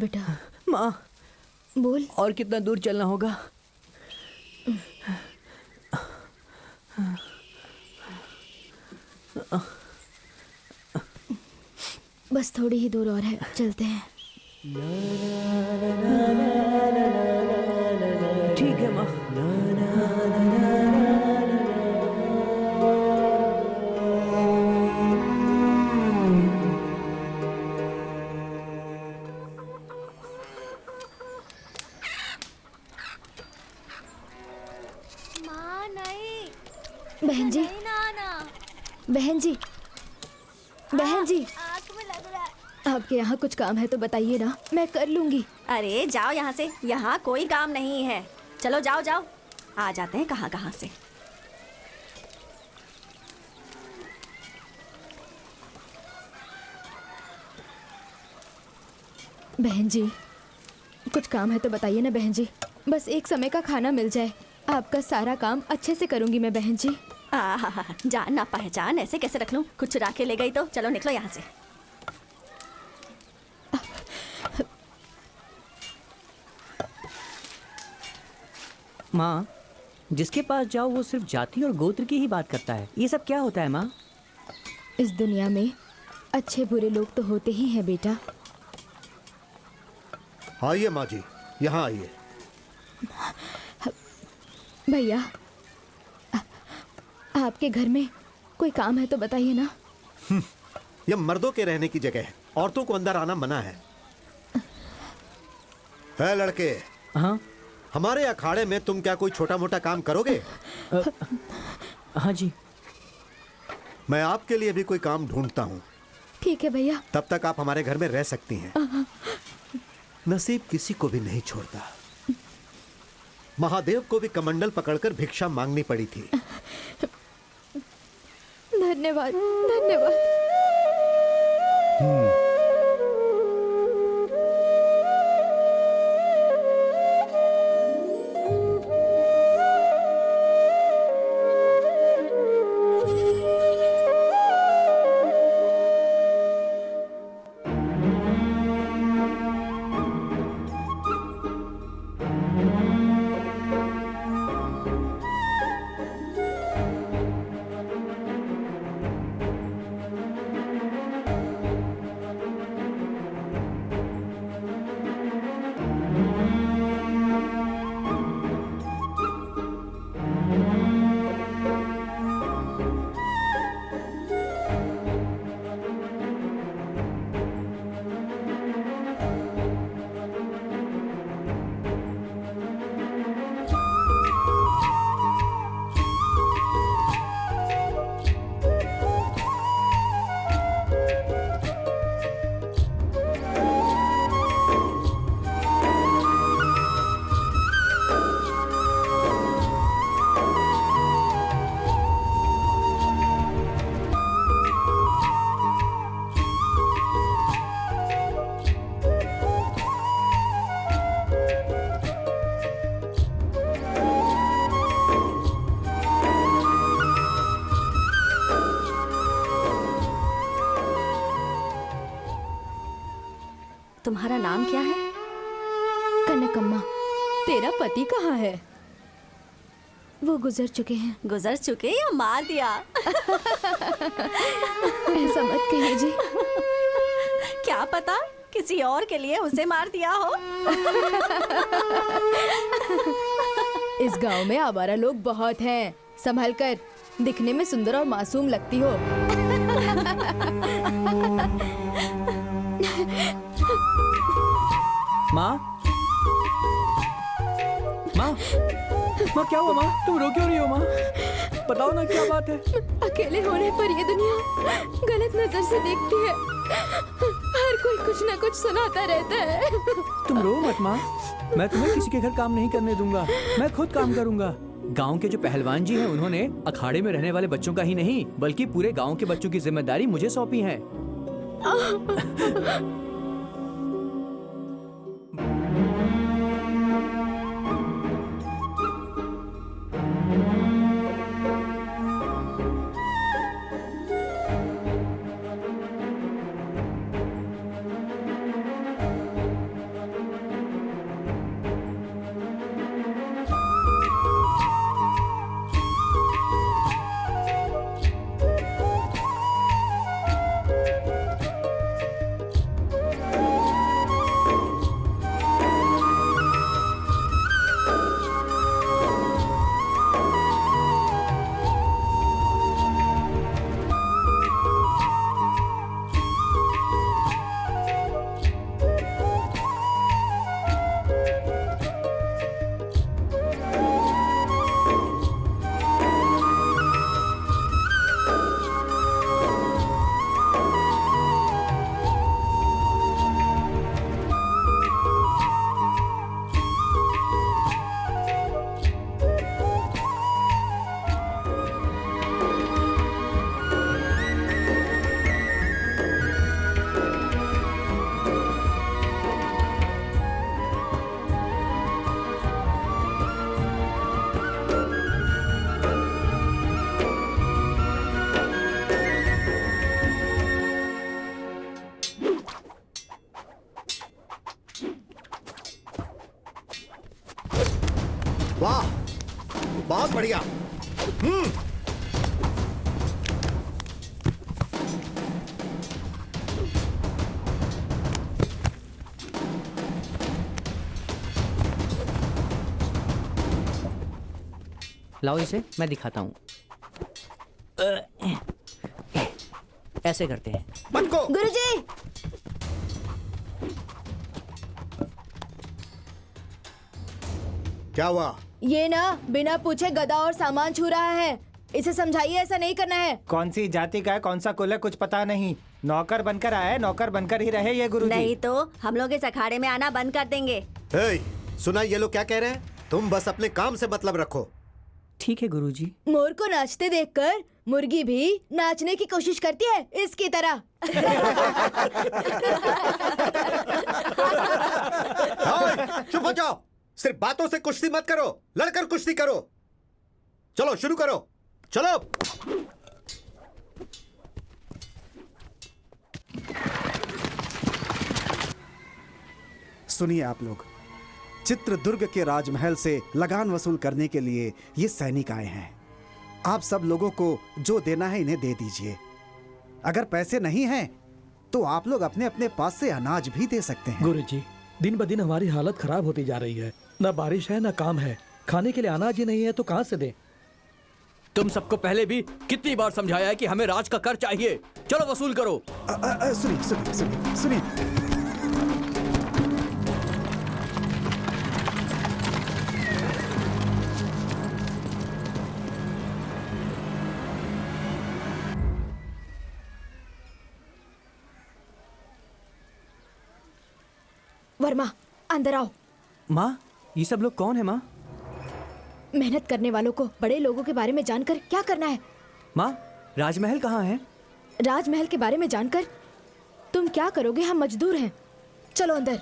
बेटा। माँ, बोल। और कितना दूर चलना होगा? बस थोड़ी ही दूर और है, चलते हैं। ठीक है माँ। माँ नहीं, बहन जी, नहीं ना आना। बहन जी, बहन जी, आँख में लग रहा है। आपके यहाँ कुछ काम है तो बताइए ना, मैं कर लूंगी। अरे जाओ यहाँ से, यहाँ कोई काम नहीं है। चलो जाओ जाओ, आ जाते हैं कहाँ कहाँ से। बहन जी, कुछ काम है तो बताइए ना बहन जी। बस एक समय का खाना मिल जाए, आपका सारा काम अच्छे से करूंगी मैं बहन जी। जान ना पहचान ऐसे कैसे रख लूँ? कुछ चुरा के ले गई तो चलो निकलो यहाँ से। माँ, जिसके पास जाओ वो सिर्फ जाति और गोत्र की ही बात करता है। ये सब क्या होता है माँ? इस दुनिया में अच्छे बुरे लोग तो होते ही हैं बेटा। आइए माँ जी, यहाँ आइए। भैया, आपके घर में कोई काम है तो बताइए ना। यह मर्दों के रहने की जगह है, औरतों को अंदर आना मना है। लड़के, हाँ हमारे अखाड़े में तुम क्या कोई छोटा मोटा काम करोगे? हाँ जी। मैं आपके लिए भी कोई काम ढूंढता हूँ। ठीक है भैया। तब तक आप हमारे घर में रह सकती हैं। नसीब किसी को भी नहीं छोड़ता। महादेव को भी कमंडल पकड़कर भिक्षा मांगनी पड़ी थी। धन्यवाद, धन्यवाद। तुम्हारा नाम क्या है? कनकम्मा। तेरा पति कहाँ है? वो गुजर चुके हैं। गुजर चुके या मार दिया? ऐसा मत कहिए जी। क्या पता किसी और के लिए उसे मार दिया हो। इस गांव में आवारा लोग बहुत हैं। संभल कर, दिखने में सुंदर और मासूम लगती हो। माँ, माँ, माँ क्या हुआ माँ? तुम रो क्यों रही हो माँ? बताओ ना क्या बात है? अकेले होने पर ये दुनिया गलत नजर से देखती है। हर कोई कुछ ना कुछ सुनाता रहता है। तुम रो मत माँ, मैं तुम्हें किसी के घर काम नहीं करने दूंगा। मैं खुद काम करूंगा। गांव के जो पहलवान जी हैं, उन्होंने अखाड़े में रहने वाले बच्चों का ही नहीं बल्कि पूरे गांव के बच्चों की जिम्मेदारी मुझे सौंपी है। बढ़िया। लाओ इसे, मैं दिखाता हूँ। ऐसे करते हैं। बंद को। गुरुजी, क्या हुआ? ये ना बिना पूछे गधा और सामान छू रहा है। इसे समझाइए ऐसा नहीं करना है। कौन सी जाति का है, कौन सा कुल है, कुछ पता नहीं। नौकर बनकर आया है, नौकर बनकर ही रहे ये गुरुजी। नहीं तो हम लोग इस अखाड़े में आना बंद कर देंगे। हे, सुना ये लोग क्या कह रहे हैं? तुम बस अपने काम से मतलब रखो। ठीक है गुरुजी। मोर को नाचते देखकर मुर्गी भी नाचने की कोशिश करती है, इसकी तरह। हाय, चुप हो जाओ। सिर्फ बातों से कुश्ती मत करो, लड़कर कुश्ती करो। चलो शुरू करो, चलो। सुनिए आप लोग, चित्रदुर्ग के राजमहल से लगान वसूल करने के लिए ये सैनिक आए हैं। आप सब लोगों को जो देना है इन्हें दे दीजिए। अगर पैसे नहीं हैं तो आप लोग अपने अपने पास से अनाज भी दे सकते हैं। गुरुजी, दिन ब दिन हमारी हालत खराब होती जा रही है। न बारिश है न काम है, खाने के लिए अनाज ही नहीं है तो कहाँ से दें? तुम सबको पहले भी कितनी बार समझाया है कि हमें राज का कर चाहिए। चलो वसूल करो। सुनिए सुनिए सुनिए सुनिए। वर्मा, अंदर आओ। माँ, ये सब लोग कौन है माँ? मेहनत करने वालों को बड़े लोगों के बारे में जानकर क्या करना है? माँ, राजमहल कहाँ है? राजमहल के बारे में जानकर तुम क्या करोगे? हम मजदूर हैं। चलो अंदर।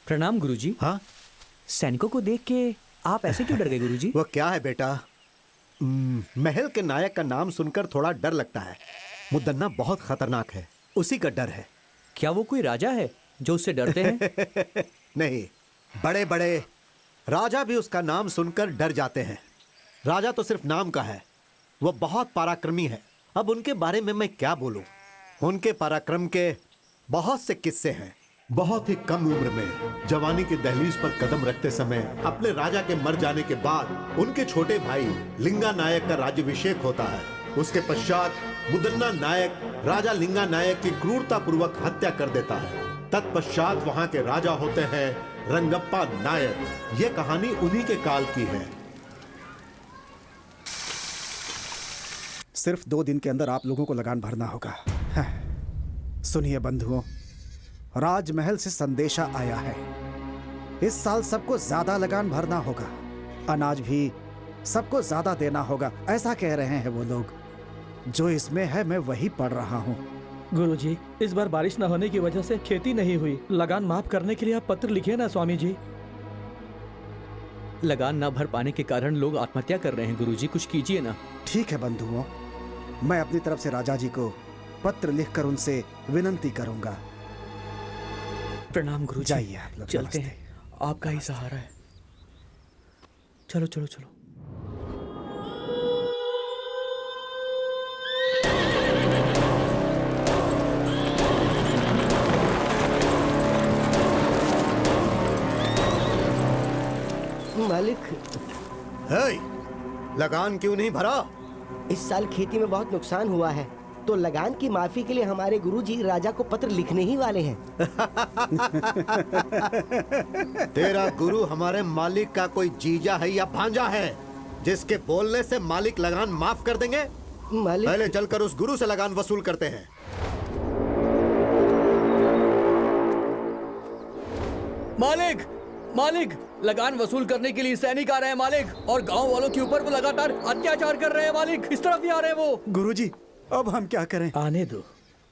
प्रणाम गुरुजी। हाँ, सैनिकों को देख के आप ऐसे क्यों डर गए गुरुजी? वो क्या है बेटा, महल के नायक का नाम सुनकर थोड़ा डर लगता है। मुदन्ना बहुत खतरनाक है, उसी का डर है। क्या वो कोई राजा है जो उससे डरते हैं? नहीं, बड़े बड़े राजा भी उसका नाम सुनकर डर जाते हैं। राजा तो सिर्फ नाम का है, वो बहुत पराक्रमी है। अब उनके बारे में मैं क्या बोलूं? उनके पराक्रम के बहुत से किस्से हैं। बहुत ही कम उम्र में जवानी की दहलीज पर कदम रखते समय अपने राजा के मर जाने के बाद उनके छोटे भाई लिंगा नायक का राज्याभिषेक होता है। उसके पश्चात मुदन्ना नायक राजा लिंगा नायक की क्रूरता पूर्वक हत्या कर देता है। तत्पश्चात वहां के राजा होते हैं रंगप्पा नायक। ये कहानी उन्हीं के काल की है। सिर्फ 2 दिन के अंदर आप लोगों को लगान भरना होगा। सुनिए बंधुओं, राजमहल से संदेशा आया है। इस साल सबको ज्यादा लगान भरना होगा, अनाज भी सबको ज्यादा देना होगा, ऐसा कह रहे हैं वो लोग। जो इसमें है मैं वही पढ़ रहा हूँ। गुरुजी, इस बार बारिश न होने की वजह से खेती नहीं हुई। लगान माफ करने के लिए आप पत्र लिखे ना स्वामी जी। लगान न भर पाने के कारण लोग आत्महत्या कर रहे हैं गुरुजी, कुछ कीजिए ना। ठीक है बंधुओं, मैं अपनी तरफ से राजा जी को पत्र लिखकर उनसे विनंती करूंगा। प्रणाम गुरुजी। जाइए आप लोग, चलते नमस्ते। हैं, आपका ही सहारा है। चलो चलो चलो। मालिक, हे, लगान क्यों नहीं भरा? इस साल खेती में बहुत नुकसान हुआ है, तो लगान की माफी के लिए हमारे गुरुजी राजा को पत्र लिखने ही वाले हैं। तेरा गुरु हमारे मालिक का कोई जीजा है या भांजा है जिसके बोलने से मालिक लगान माफ कर देंगे? मालिक, पहले चलकर उस गुरु से लगान वसूल करते हैं। मालिक, मालिक, लगान वसूल करने के लिए सैनिक आ रहे हैं मालिक, और गांव वालों के ऊपर वो लगातार अत्याचार कर रहे हैं मालिक। इस तरफ ही आ रहे हैं वो। गुरुजी, अब हम क्या करें? आने दो,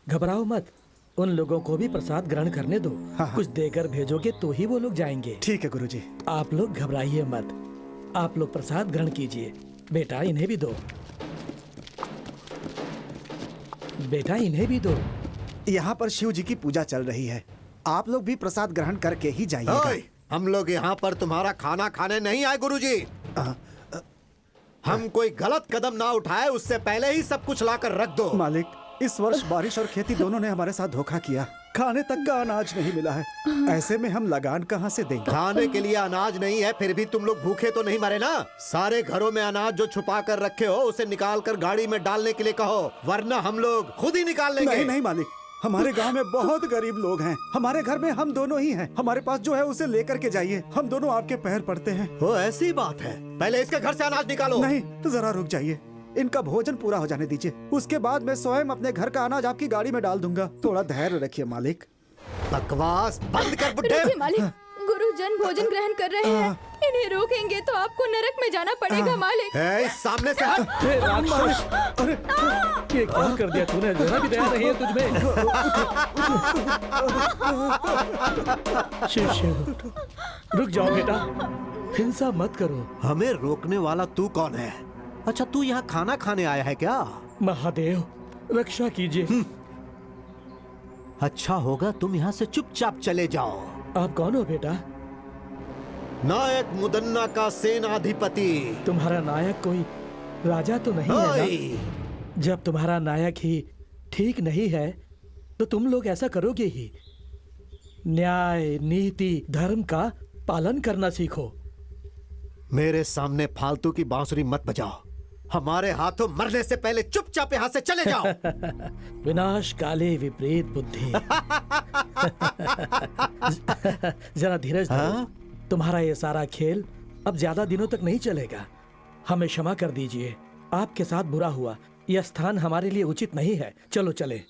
घबराओ मत। उन लोगों को भी प्रसाद ग्रहण करने दो। हाँ। कुछ देकर भेजोगे तो ही वो लोग जाएंगे। ठीक है गुरुजी। आप लोग घबराइए मत, आप लोग प्रसाद ग्रहण कीजिए। बेटा इन्हें भी दो, बेटा इन्हें भी दो। यहाँ पर शिव जी की पूजा चल रही है, आप लोग भी प्रसाद ग्रहण करके ही जाइएगा। ओए, हम लोग यहाँ पर तुम्हारा खाना खाने नहीं आए गुरुजी। हम कोई गलत कदम ना उठाए उससे पहले ही सब कुछ लाकर रख दो। मालिक, इस वर्ष बारिश और खेती दोनों ने हमारे साथ धोखा किया। खाने तक का अनाज नहीं मिला है, ऐसे में हम लगान कहाँ से देंगे? खाने के लिए अनाज नहीं है, फिर भी तुम लोग भूखे तो नहीं मरे ना? सारे घरों में अनाज जो छुपा कर रखे हो उसे निकाल कर गाड़ी में डालने के लिए कहो, वरना हम लोग खुद ही निकाल लेंगे। नहीं नहीं मालिक, हमारे गांव में बहुत गरीब लोग हैं। हमारे घर में हम दोनों ही हैं। हमारे पास जो है उसे लेकर के जाइए, हम दोनों आपके पैर पड़ते हैं। वो ऐसी बात है, पहले इसके घर से अनाज निकालो। नहीं, जरा रुक जाइए, इनका भोजन पूरा हो जाने दीजिए, उसके बाद मैं स्वयं अपने घर का अनाज आपकी गाड़ी में डाल दूंगा। थोड़ा धैर्य रखिए मालिक। बकवास बंद कर बुड्ढे। रुकिए मालिक, गुरुजन भोजन ग्रहण कर रहे हैं, इन्हें रोकेंगे तो आपको नरक में जाना पड़ेगा मालिक। ए, सामने से हट। हे राक्षस, अरे ये क्या कर दिया तूने? जरा भी दया नहीं है तुझमें। शिव शिव, रुक जाओ बेटा, हिंसा मत करो। हमें रोकने वाला तू कौन है? अच्छा, तू यहाँ खाना खाने आया है क्या? महादेव, रक्षा कीजिए। अच्छा होगा तुम यहाँ से चुपचाप चले जाओ। आप कौन हो बेटा? नायक मुदन्ना का सेनाधिपति। तुम्हारा नायक कोई राजा तो नहीं है ओए, ना? जब तुम्हारा नायक ही ठीक नहीं है तो तुम लोग ऐसा करोगे ही। न्याय, नीति, धर्म का पालन करना सीखो। मेरे सामने फालतू की बांसुरी मत बजाओ। हमारे हाथों मरने से पहले चुपचाप यहाँ से चले जाओ। विनाश काले विपरीत बुद्धि। जरा धीरज धरो। तुम्हारा ये सारा खेल अब ज्यादा दिनों तक नहीं चलेगा। हमें क्षमा कर दीजिए, आपके साथ बुरा हुआ। यह स्थान हमारे लिए उचित नहीं है। चलो चले।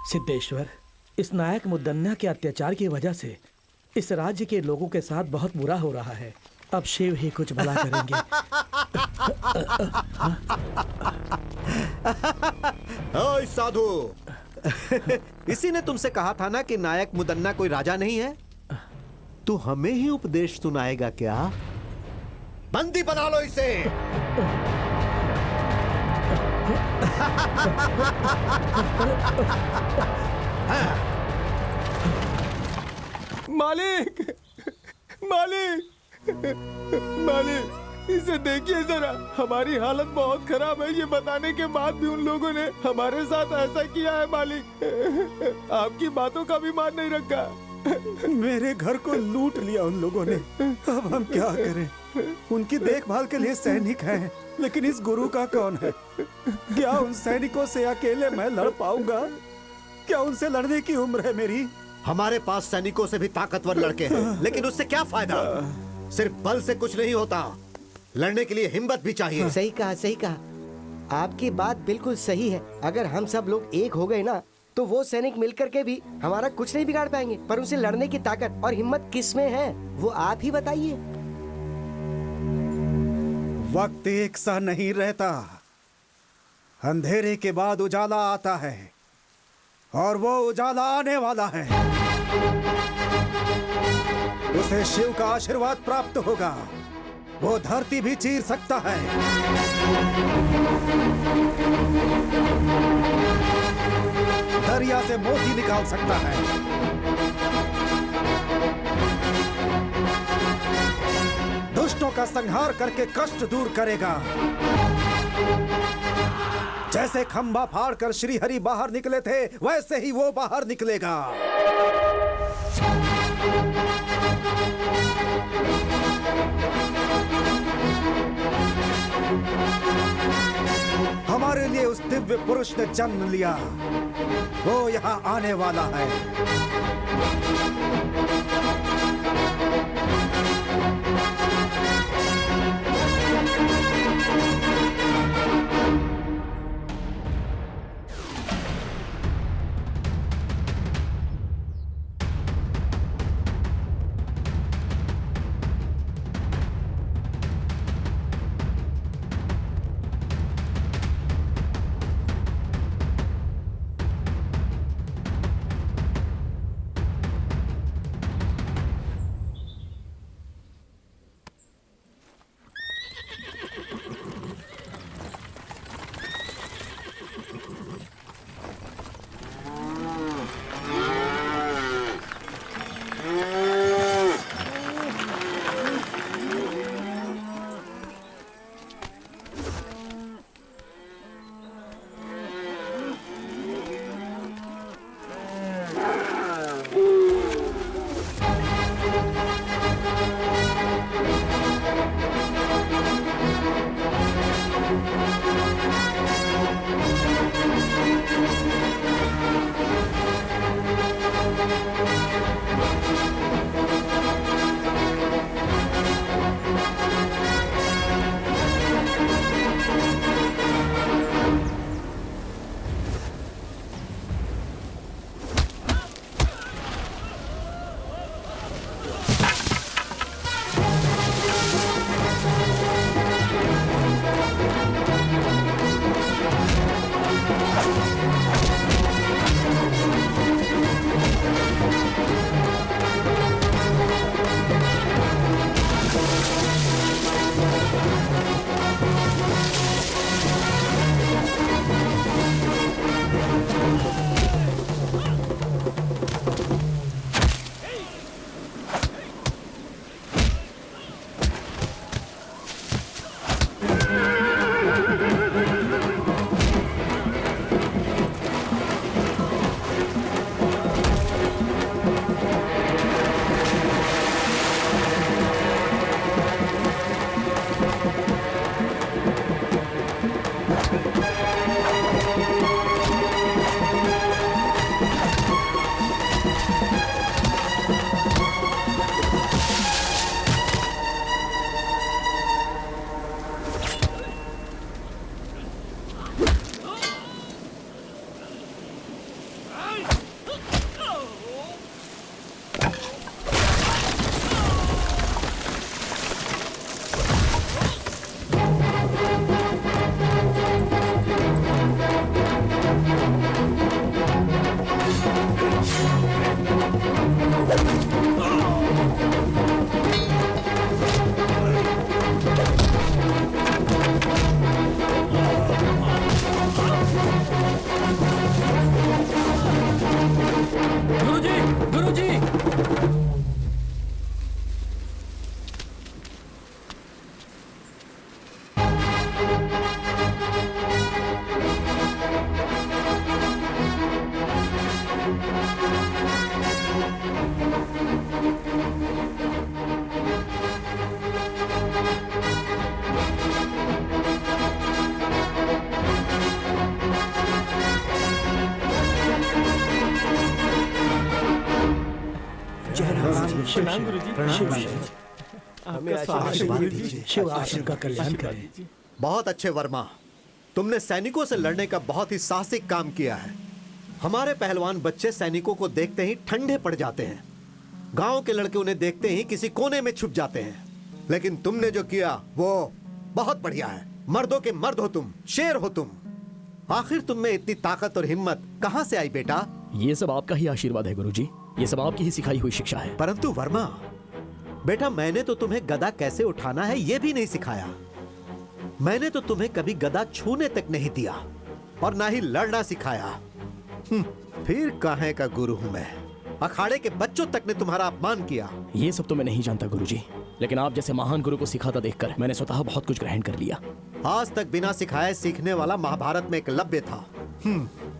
सिद्धेश्वर, इस नायक मुदन्ना के अत्याचार की वजह से इस राज्य के लोगों के साथ बहुत बुरा हो रहा है। अब शिव ही कुछ भला करेंगे। ओए साधु, इसी ने तुमसे कहा था ना कि नायक मुदन्ना कोई राजा नहीं है। तू हमें ही उपदेश सुनाएगा क्या? बंदी बना लो इसे। मालिक, मालिक, मालिक, इसे देखिए जरा, हमारी हालत बहुत खराब है। ये बताने के बाद भी उन लोगों ने हमारे साथ ऐसा किया है मालिक। आपकी बातों का भी मान नहीं रखा। मेरे घर को लूट लिया उन लोगों ने। अब हम क्या करें? उनकी देखभाल के लिए सैनिक हैं, लेकिन इस गुरु का कौन है? क्या उन सैनिकों से अकेले मैं लड़ पाऊंगा? क्या उनसे लड़ने की उम्र है मेरी? हमारे पास सैनिकों से भी ताकतवर लड़के हैं, लेकिन उससे क्या फायदा? सिर्फ बल से कुछ नहीं होता, लड़ने के लिए हिम्मत भी चाहिए। सही कहा, सही कहा। आपकी बात बिल्कुल सही है। अगर हम सब लोग एक हो गए ना, तो वो सैनिक मिलकर के भी हमारा कुछ नहीं बिगाड़ पाएंगे। पर उनसे लड़ने की ताकत और हिम्मत किस में है, वो आप ही बताइए। वक्त एक सा नहीं रहता। अंधेरे के बाद उजाला आता है, और वो उजाला आने वाला है। उसे शिव का आशीर्वाद प्राप्त होगा। वो धरती भी चीर सकता है। दरिया से मोती निकाल सकता है। दुष्टों का संहार करके कष्ट दूर करेगा। जैसे खंभा फाड़कर श्री हरि बाहर निकले थे, वैसे ही वो बाहर निकलेगा। हमारे लिए उस दिव्य पुरुष ने जन्म लिया। वो यहाँ आने वाला है। शिव आप सबका कल्याण करे। बहुत अच्छे वर्मा, तुमने सैनिकों से लड़ने का बहुत ही साहसिक काम किया है। हमारे पहलवान बच्चे सैनिकों को देखते ही ठंडे पड़ जाते हैं। गांव के लड़के उन्हें देखते ही किसी कोने में छुप जाते हैं। लेकिन तुमने जो किया वो बहुत बढ़िया है। मर्दों के मर्द हो तुम, शेर हो तुम। आखिर तुम में इतनी ताकत और हिम्मत कहां से आई बेटा? ये सब आपका ही आशीर्वाद है गुरुजी। ये सब आपकी ही सिखाई हुई शिक्षा है। परंतु वर्मा बेटा, मैंने तो तुम्हें गदा कैसे उठाना है ये भी नहीं सिखाया। मैंने तो तुम्हें कभी गदा छूने तक नहीं दिया और ना ही लड़ना सिखाया। फिर काहे का गुरु हूं मैं? अखाड़े के बच्चों तक ने तुम्हारा अपमान किया। ये सब तो मैं नहीं जानता गुरुजी, लेकिन आप जैसे महान गुरु को सिखाता देखकर मैंने स्वतः बहुत कुछ ग्रहण कर लिया। आज तक बिना सिखाए सीखने वाला महाभारत में एकलव्य था,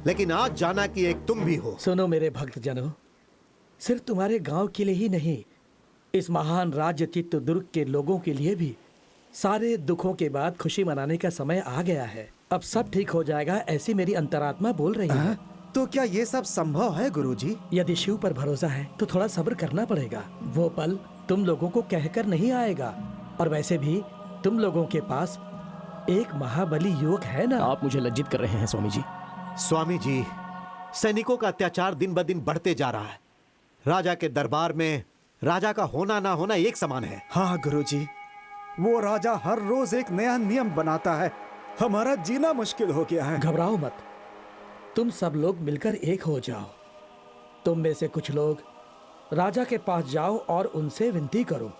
लेकिन आज जाना कि एक तुम भी हो। सुनो मेरे भक्त जनों, सिर्फ तुम्हारे गांव के लिए ही नहीं, इस महान राज्य चित्रदुर्ग के लोगों के लिए भी सारे दुखों के बाद खुशी मनाने का समय आ गया है। अब सब ठीक हो जाएगा, ऐसी मेरी अंतरात्मा बोल रही है। तो क्या ये सब संभव है गुरुजी? यदि शिव पर भरोसा है तो थोड़ा सब्र करना पड़ेगा। वो पल तुम लोगों को कहकर नहीं आएगा। और वैसे भी तुम लोगों के पास एक महाबली युवक है ना। आप मुझे लज्जित कर रहे हैं स्वामी जी। स्वामी जी, सैनिकों का अत्याचार दिन ब दिन बढ़ते जा रहा है। राजा के दरबार में राजा का होना ना होना एक समान है। हाँ गुरुजी, वो राजा हर रोज एक नया नियम बनाता है। हमारा जीना मुश्किल हो गया है। घबराओ मत, तुम सब लोग मिलकर एक हो जाओ। तुम में से कुछ लोग राजा के पास जाओ और उनसे विनती करो।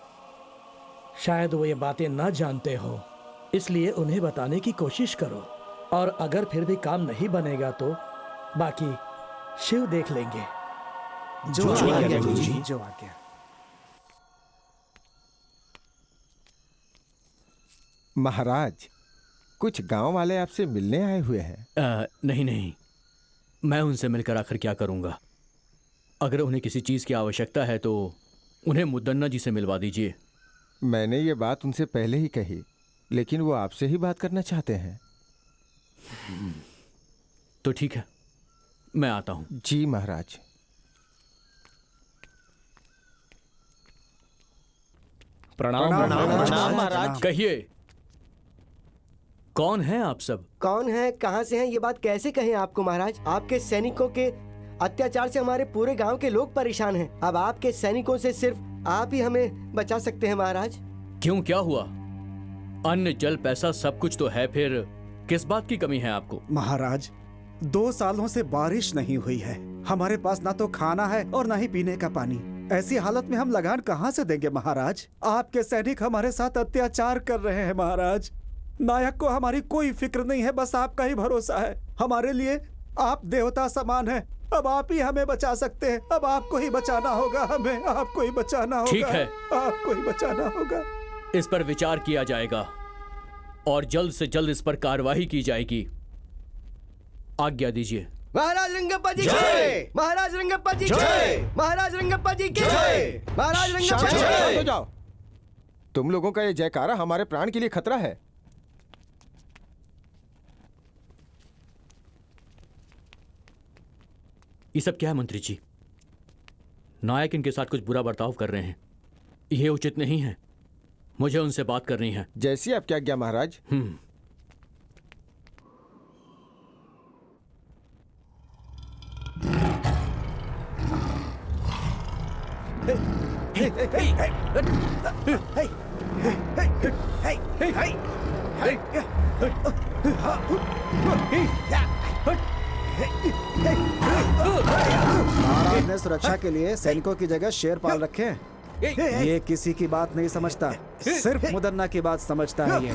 शायद वो ये बातें ना जानते हो, इसलिए उन्हें बताने की कोशिश करो। और अगर फिर भी काम नहीं बनेगा तो बाकी शिव देख लेंगे। जो आज्ञा गुरुजी, जो आज्ञा। महाराज, कुछ गांव वाले आपसे मिलने आए हुए हैं। नहीं नहीं, मैं उनसे मिलकर आखिर क्या करूंगा। अगर उन्हें किसी चीज की आवश्यकता है तो उन्हें मुद्दन्ना जी से मिलवा दीजिए। मैंने ये बात उनसे पहले ही कही, लेकिन वो आपसे ही बात करना चाहते हैं। तो ठीक है, मैं आता हूं। जी महाराज। प्रणाम प्रणाम महाराज। कहिए, कौन हैं आप सब? कौन है, कहाँ से हैं, ये बात कैसे कहें आपको महाराज? आपके सैनिकों के अत्याचार से हमारे पूरे गांव के लोग परेशान हैं। अब आपके सैनिकों से सिर्फ आप ही हमें बचा सकते हैं महाराज। क्यों, क्या हुआ? अन्न जल पैसा सब कुछ तो है, फिर किस बात की कमी है आपको? महाराज, 2 सालों से बारिश नहीं हुई है। हमारे पास ना तो खाना है और ना ही पीने का पानी। ऐसी हालत में हम लगान कहाँ से देंगे महाराज? आपके सैनिक हमारे साथ अत्याचार कर रहे हैं महाराज। नायक को हमारी कोई फिक्र नहीं है, बस आपका ही भरोसा है। हमारे लिए आप देवता समान हैं। अब आप ही हमें बचा सकते हैं। अब आपको ही बचाना होगा, हमें आपको ही बचाना होगा। ठीक है, आपको ही बचाना होगा। इस पर विचार किया जाएगा और जल्द से जल्द इस पर कार्रवाई की जाएगी। आज्ञा दीजिए। महाराज रंगप्पा जी जय। महाराज रंगप्पा जी जय। महाराज रंगप्पा जी जय। महाराज रंगप्पा जी शांत हो जय। जाओ। तुम लोगों का ये जयकारा हमारे प्राण के लिए खतरा है। ये सब क्या है मंत्री जी? नायक इनके साथ कुछ बुरा बर्ताव कर रहे हैं, ये उचित नहीं है। मुझे उनसे बात करनी है। जैसी आपकी आज्ञा महाराज। महाराज ने सुरक्षा के लिए सैनिकों की जगह शेर पाल रखे हैं। ये किसी की बात नहीं समझता, सिर्फ मुदन्ना की बात समझता है ये।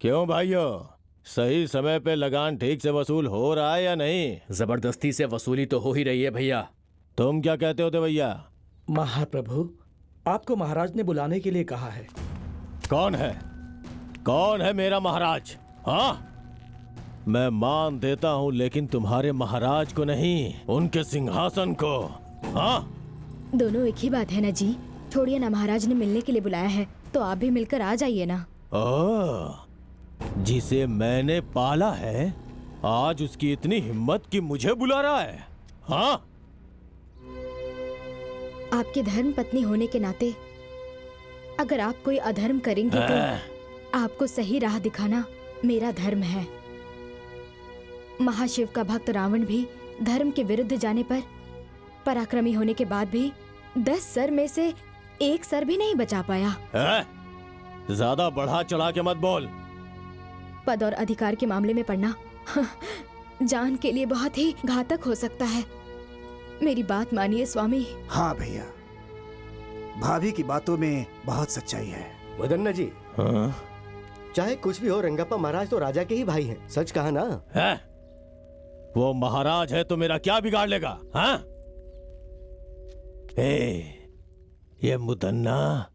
क्यों भाइयों, सही समय पे लगान ठीक से वसूल हो रहा है या नहीं? जबरदस्ती से वसूली तो हो ही रही है भैया। तुम क्या कहते हो भैया? महाप्रभु, आपको महाराज ने बुलाने के लिए कहा है। कौन है? कौन है मेरा महाराज? हाँ, मैं मान देता हूँ, लेकिन तुम्हारे महाराज को नहीं, उनके सिंहासन को। हाँ, दोनों एक ही बात है ना जी। छोड़िए ना, महाराज ने मिलने के लिए बुलाया है तो आप भी मिलकर आ जाइए ना। ओह, जिसे मैंने पाला है आज उसकी इतनी हिम्मत कि मुझे बुला रहा है। हाँ, आपके धर्म पत्नी होने के नाते अगर आप कोई अधर्म करेंगे तो आपको सही राह दिखाना मेरा धर्म है। महाशिव का भक्त रावण भी धर्म के विरुद्ध जाने पर पराक्रमी होने के बाद भी 10 सर में से 1 सर भी नहीं बचा पाया। ज्यादा बढ़ा चढ़ा के मत बोल। पद और अधिकार के मामले में पड़ना जान के लिए बहुत ही घातक हो सकता है। मेरी बात मानिए स्वामी। हाँ भैया, भाभी की बातों में बहुत सच्चाई है। मदन्ना जी, हाँ? चाहे कुछ भी हो, रंगप्पा महाराज तो राजा के ही भाई हैं। सच कहा ना? है? वो महाराज है तो मेरा क्या बिगाड़ लेगा? हाँ? ये मुदन्ना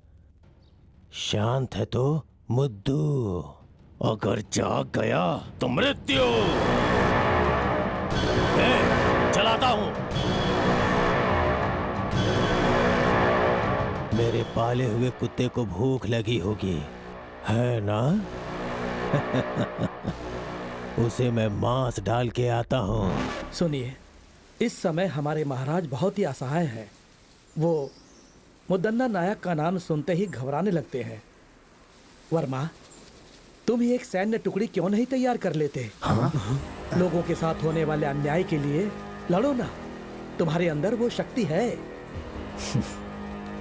शांत है तो मुद्दू, अगर जाग गया तो मृत्यु। चलाता हूं। मेरे पाले हुए कुत्ते को भूख लगी होगी, है ना? उसे मैं मांस डाल के आता हूँ। सुनिए, इस समय हमारे महाराज बहुत ही असहाय हैं। वो मुदन्ना नायक का नाम सुनते ही घबराने लगते हैं। वर्मा, तुम ही एक सैन्य टुकड़ी क्यों नहीं तैयार कर लेते? हाँ? लोगों के साथ होने वाले अन्याय के लिए लड़ो ना। तुम्हारे अंदर वो शक्ति है।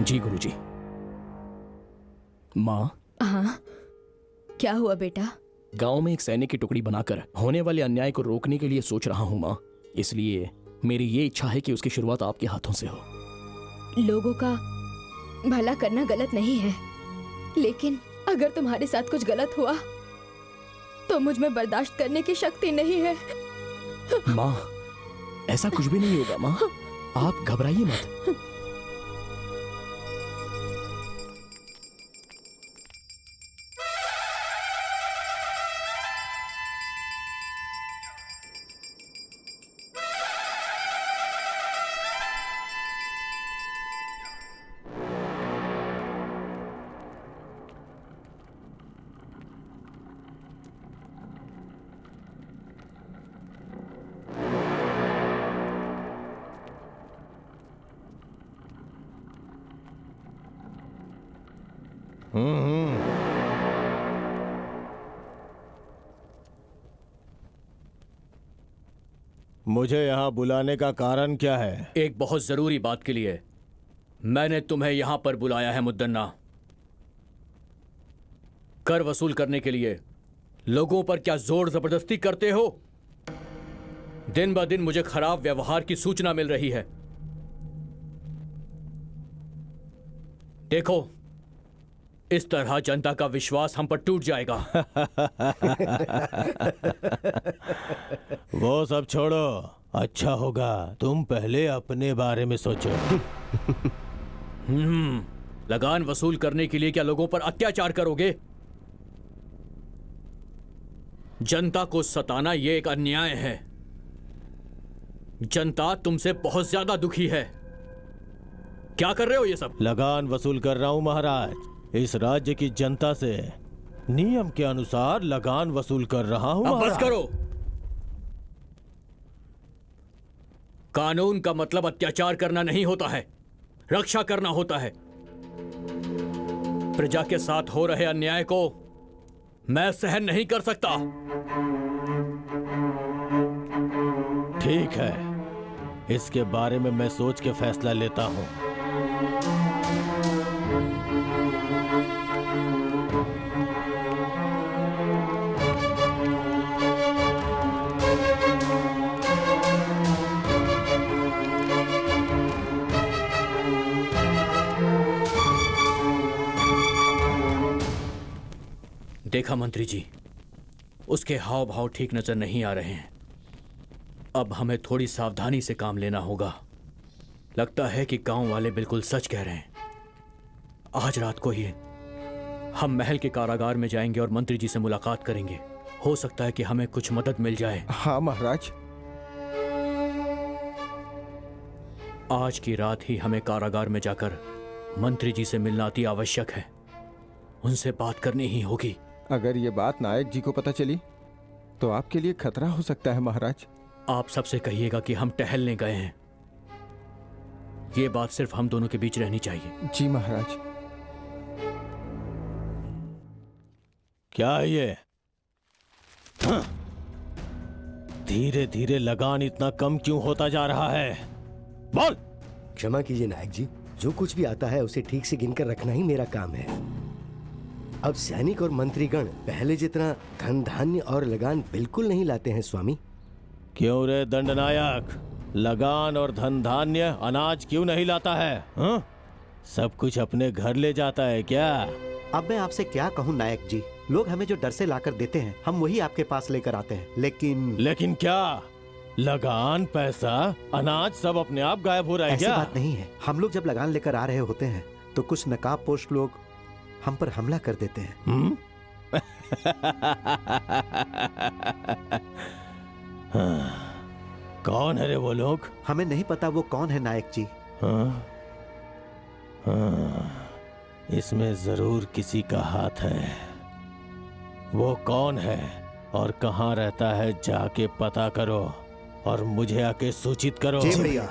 जी गुरुजी। माँ, हाँ, क्या हुआ बेटा? गांव में एक सैनिक की टुकड़ी बनाकर होने वाले अन्याय को रोकने के लिए सोच रहा हूँ माँ। इसलिए मेरी ये इच्छा है कि उसकी शुरुआत आपके हाथों से हो। लोगों का भला करना गलत नहीं है, लेकिन अगर तुम्हारे साथ कुछ गलत हुआ तो मुझ में बर्दाश्त करने की शक्ति नहीं है। माँ, ऐसा कुछ भी नहीं होगा माँ, आप घबराइए मत। मुझे यहाँ बुलाने का कारण क्या है? एक बहुत जरूरी बात के लिए मैंने तुम्हें यहां पर बुलाया है मुद्दन्ना। कर वसूल करने के लिए लोगों पर क्या जोर जबरदस्ती करते हो? दिन ब दिन मुझे खराब व्यवहार की सूचना मिल रही है। देखो, इस तरह जनता का विश्वास हम पर टूट जाएगा। वो सब छोड़ो, अच्छा होगा तुम पहले अपने बारे में सोचो। लगान वसूल करने के लिए क्या लोगों पर अत्याचार करोगे? जनता को सताना ये एक अन्याय है। जनता तुमसे बहुत ज्यादा दुखी है। क्या कर रहे हो ये सब? लगान वसूल कर रहा हूं महाराज। इस राज्य की जनता से नियम के अनुसार लगान वसूल कर रहा हूं। अब बस करो। कानून का मतलब अत्याचार करना नहीं होता है, रक्षा करना होता है। प्रजा के साथ हो रहे अन्याय को मैं सहन नहीं कर सकता। ठीक है, इसके बारे में मैं सोच के फैसला लेता हूं। देखा मंत्री जी, उसके हाव भाव ठीक नजर नहीं आ रहे हैं। अब हमें थोड़ी सावधानी से काम लेना होगा। लगता है कि गांव वाले बिल्कुल सच कह रहे हैं। आज रात को ही हम महल के कारागार में जाएंगे और मंत्री जी से मुलाकात करेंगे। हो सकता है कि हमें कुछ मदद मिल जाए। हाँ महाराज। आज की रात ही हमें कारागार में जाकर मंत्री जी से मिलना अति आवश्यक है। उनसे बात करनी ही होगी। अगर ये बात नायक जी को पता चली तो आपके लिए खतरा हो सकता है महाराज। आप सबसे कहिएगा कि हम टहलने गए हैं। ये बात सिर्फ हम दोनों के बीच रहनी चाहिए। जी महाराज। क्या है ये? धीरे धीरे लगान इतना कम क्यों होता जा रहा है? बोल। क्षमा कीजिए नायक जी, जो कुछ भी आता है उसे ठीक से गिनकर रखना ही मेरा काम है। अब सैनिक और मंत्रीगण पहले जितना धन धान्य और लगान बिल्कुल नहीं लाते हैं स्वामी। क्यों रे दंडनायक, लगान और धन धान्य अनाज क्यों नहीं लाता है? हा? सब कुछ अपने घर ले जाता है क्या? अब मैं आपसे क्या कहूँ नायक जी, लोग हमें जो डर से लाकर देते हैं हम वही आपके पास लेकर आते हैं। लेकिन क्या लगान, पैसा, अनाज सब अपने आप गायब हो रहा है ऐसी क्या? बात नहीं है। हम लोग जब लगान लेकर आ रहे होते हैं तो कुछ नकाबपोश लोग हम पर हमला कर देते हैं। कौन है रे वो लोग? हमें नहीं पता वो कौन है नायक जी। इसमें जरूर किसी का हाथ है। वो कौन है और कहाँ रहता है जाके पता करो और मुझे आके सूचित करो। जी भैया।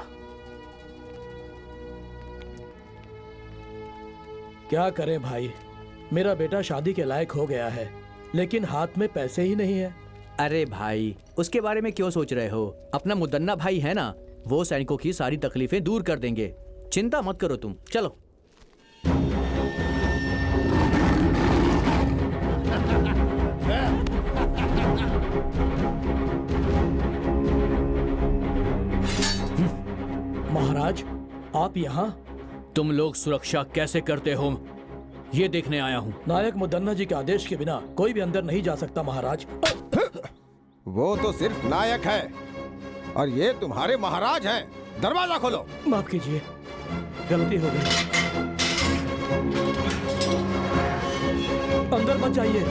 क्या करें भाई, मेरा बेटा शादी के लायक हो गया है लेकिन हाथ में पैसे ही नहीं है। अरे भाई, उसके बारे में क्यों सोच रहे हो? अपना मुदन्ना भाई है ना, वो सैनिकों की सारी तकलीफें दूर कर देंगे। चिंता मत करो तुम, चलो। महाराज, आप यहाँ? तुम लोग सुरक्षा कैसे करते हो ये देखने आया हूँ। नायक मुदन्ना जी के आदेश के बिना कोई भी अंदर नहीं जा सकता महाराज। वो तो सिर्फ नायक है और ये तुम्हारे महाराज हैं। दरवाजा खोलो। माफ कीजिए, गलती हो गई। अंदर मत जाइए।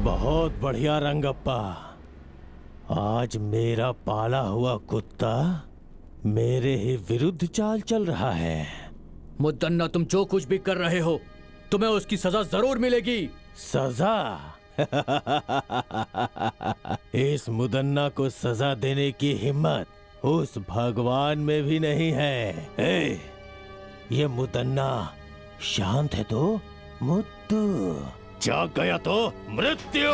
बहुत बढ़िया रंगप्पा, आज मेरा पाला हुआ कुत्ता मेरे ही विरुद्ध चाल चल रहा है। मुदन्ना, तुम जो कुछ भी कर रहे हो तुम्हें उसकी सजा जरूर मिलेगी। सजा? इस मुदन्ना को सजा देने की हिम्मत उस भगवान में भी नहीं है। ये मुदन्ना शांत है तो मुद्दू, जाग गया तो मृत्यु।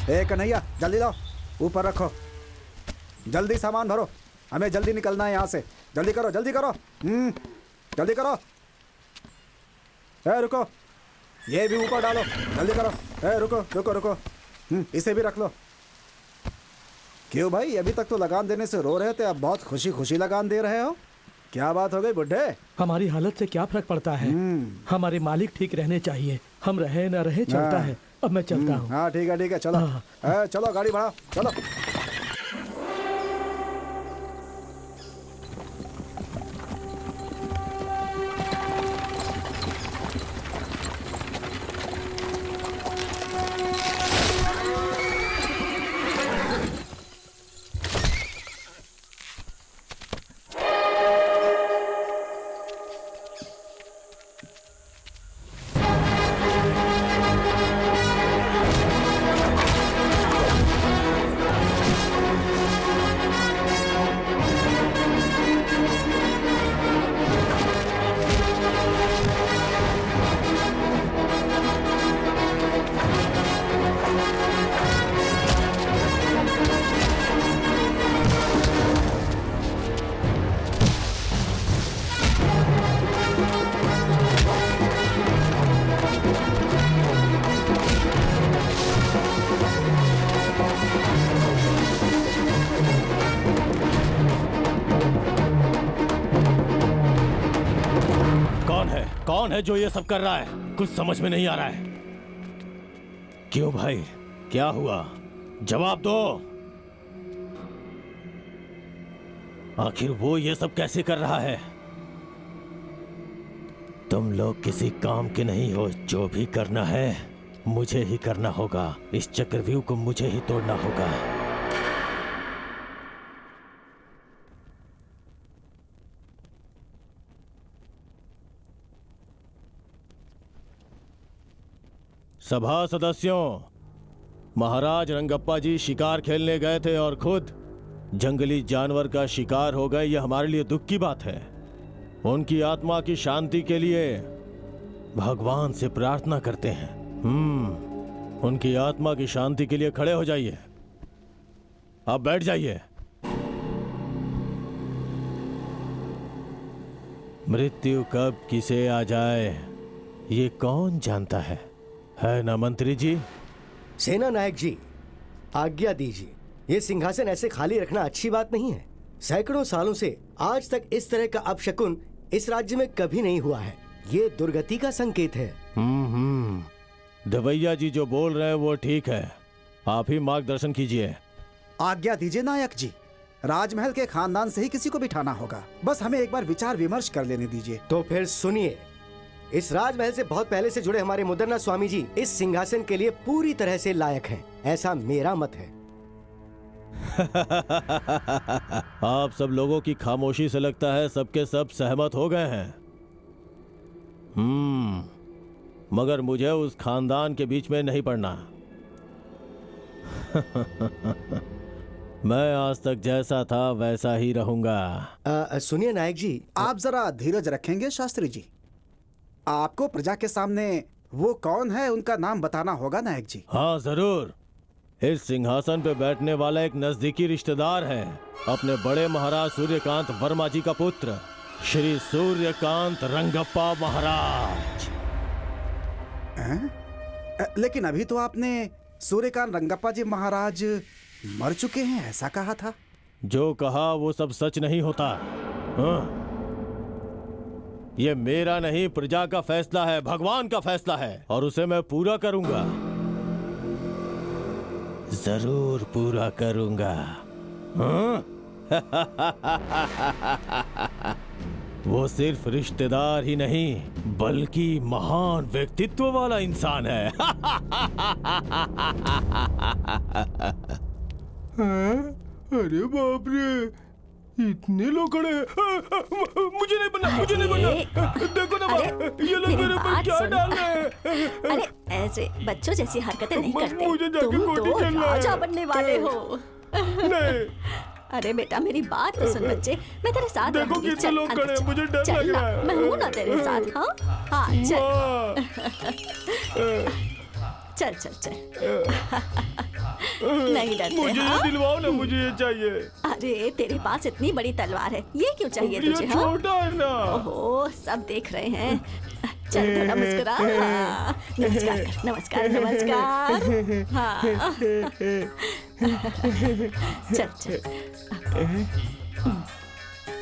कन्हैया जल्दी लाओ, ऊपर रखो, जल्दी सामान भरो, हमें जल्दी निकलना है यहाँ से। जल्दी करो जल्दी करो, जल्दी करो। रुको, ये भी ऊपर डालो, जल्दी करो। रुको रुको रुको, इसे भी रख लो। क्यों भाई, अभी तक तो लगान देने से रो रहे थे, अब बहुत खुशी खुशी लगान दे रहे हो? क्या बात हो गई बुड्ढे? हमारी हालत से क्या फर्क पड़ता है? हमारे मालिक ठीक रहने चाहिए, हम रहे न रहे चलता है। अब मैं चलता हूँ। हाँ ठीक है चलो। चलो गाड़ी बढ़ाओ, चलो। कौन है जो ये सब कर रहा है? कुछ समझ में नहीं आ रहा है। क्यों भाई, क्या हुआ? जवाब दो। आखिर वो ये सब कैसे कर रहा है? तुम लोग किसी काम के नहीं हो। जो भी करना है मुझे ही करना होगा। इस चक्रव्यूह को मुझे ही तोड़ना होगा। सभा सदस्यों, महाराज रंगप्पा जी शिकार खेलने गए थे और खुद जंगली जानवर का शिकार हो गए। यह हमारे लिए दुख की बात है। उनकी आत्मा की शांति के लिए भगवान से प्रार्थना करते हैं। उनकी आत्मा की शांति के लिए खड़े हो जाइए। अब बैठ जाइए। मृत्यु कब किसे आ जाए ये कौन जानता है ना मंत्री जी? सेना नायक जी, आज्ञा दीजिए। ये सिंहासन ऐसे खाली रखना अच्छी बात नहीं है। सैकड़ों सालों से आज तक इस तरह का अपशकुन इस राज्य में कभी नहीं हुआ है। ये दुर्गति का संकेत है। दवैया जी जो बोल रहे हैं वो ठीक है। आप ही मार्गदर्शन कीजिए। आज्ञा दीजिए नायक जी। राजमहल के खानदान से ही किसी को बिठाना होगा। बस हमें एक बार विचार विमर्श कर लेने दीजिए। तो फिर सुनिए, इस राजमहल से बहुत पहले से जुड़े हमारे मुदन्ना स्वामी जी इस सिंहासन के लिए पूरी तरह से लायक हैं। ऐसा मेरा मत है। आप सब लोगों की खामोशी से लगता है सबके सब सहमत हो गए हैं। मगर मुझे उस खानदान के बीच में नहीं पड़ना। मैं आज तक जैसा था वैसा ही रहूंगा। सुनिए नायक जी, आप जरा धीरज रखेंगे शास्त्री जी? आपको प्रजा के सामने वो कौन है उनका नाम बताना होगा नायक जी। हाँ जरूर। इस सिंहासन पे बैठने वाला एक नजदीकी रिश्तेदार है, अपने बड़े महाराज सूर्यकांत वर्मा जी का पुत्र, श्री सूर्यकांत रंगप्पा महाराज। लेकिन अभी तो आपने सूर्यकांत रंगप्पा जी महाराज मर चुके हैं ऐसा कहा था। जो कहा वो सब सच नहीं होता। हाँ? ये मेरा नहीं, प्रजा का फैसला है, भगवान का फैसला है और उसे मैं पूरा करूंगा। जरूर पूरा करूंगा। वो सिर्फ रिश्तेदार ही नहीं बल्कि महान व्यक्तित्व वाला इंसान है। अरे बाप रे, इतने लोग खड़े हैं। मुझे नहीं बनना, मुझे नहीं बनना। देखो ना ये लोग मेरे ऊपर क्या डाल रहे हैं। अरे ऐसे बच्चों जैसी हरकतें नहीं करते। मुझे जाके तुम गोटी तो चलना है। राजा बनने वाले हो। नहीं। अरे बेटा मेरी बात तो सुन बच्चे, मैं तेरे साथ देखो रहूंगी। कितने चल, लोग अंदर खड़े हैं, चल। मुझे डर चल लग ना, रहा है। मैं हूं ना तेरे साथ। हाँ हाँ चल। चल चल चल। नहीं डरते मुझे हाँ? ये दिलवाओ ना, मुझे ये चाहिए। अरे तेरे पास इतनी बड़ी तलवार है, ये क्यों चाहिए ये तुझे? हाँ? छोटा है ना। ओहो, सब देख रहे हैं। चल थोड़ा मुस्कुरा। हाँ, नमस्कार कर, नमस्कार नमस्कार। हाँ चल चल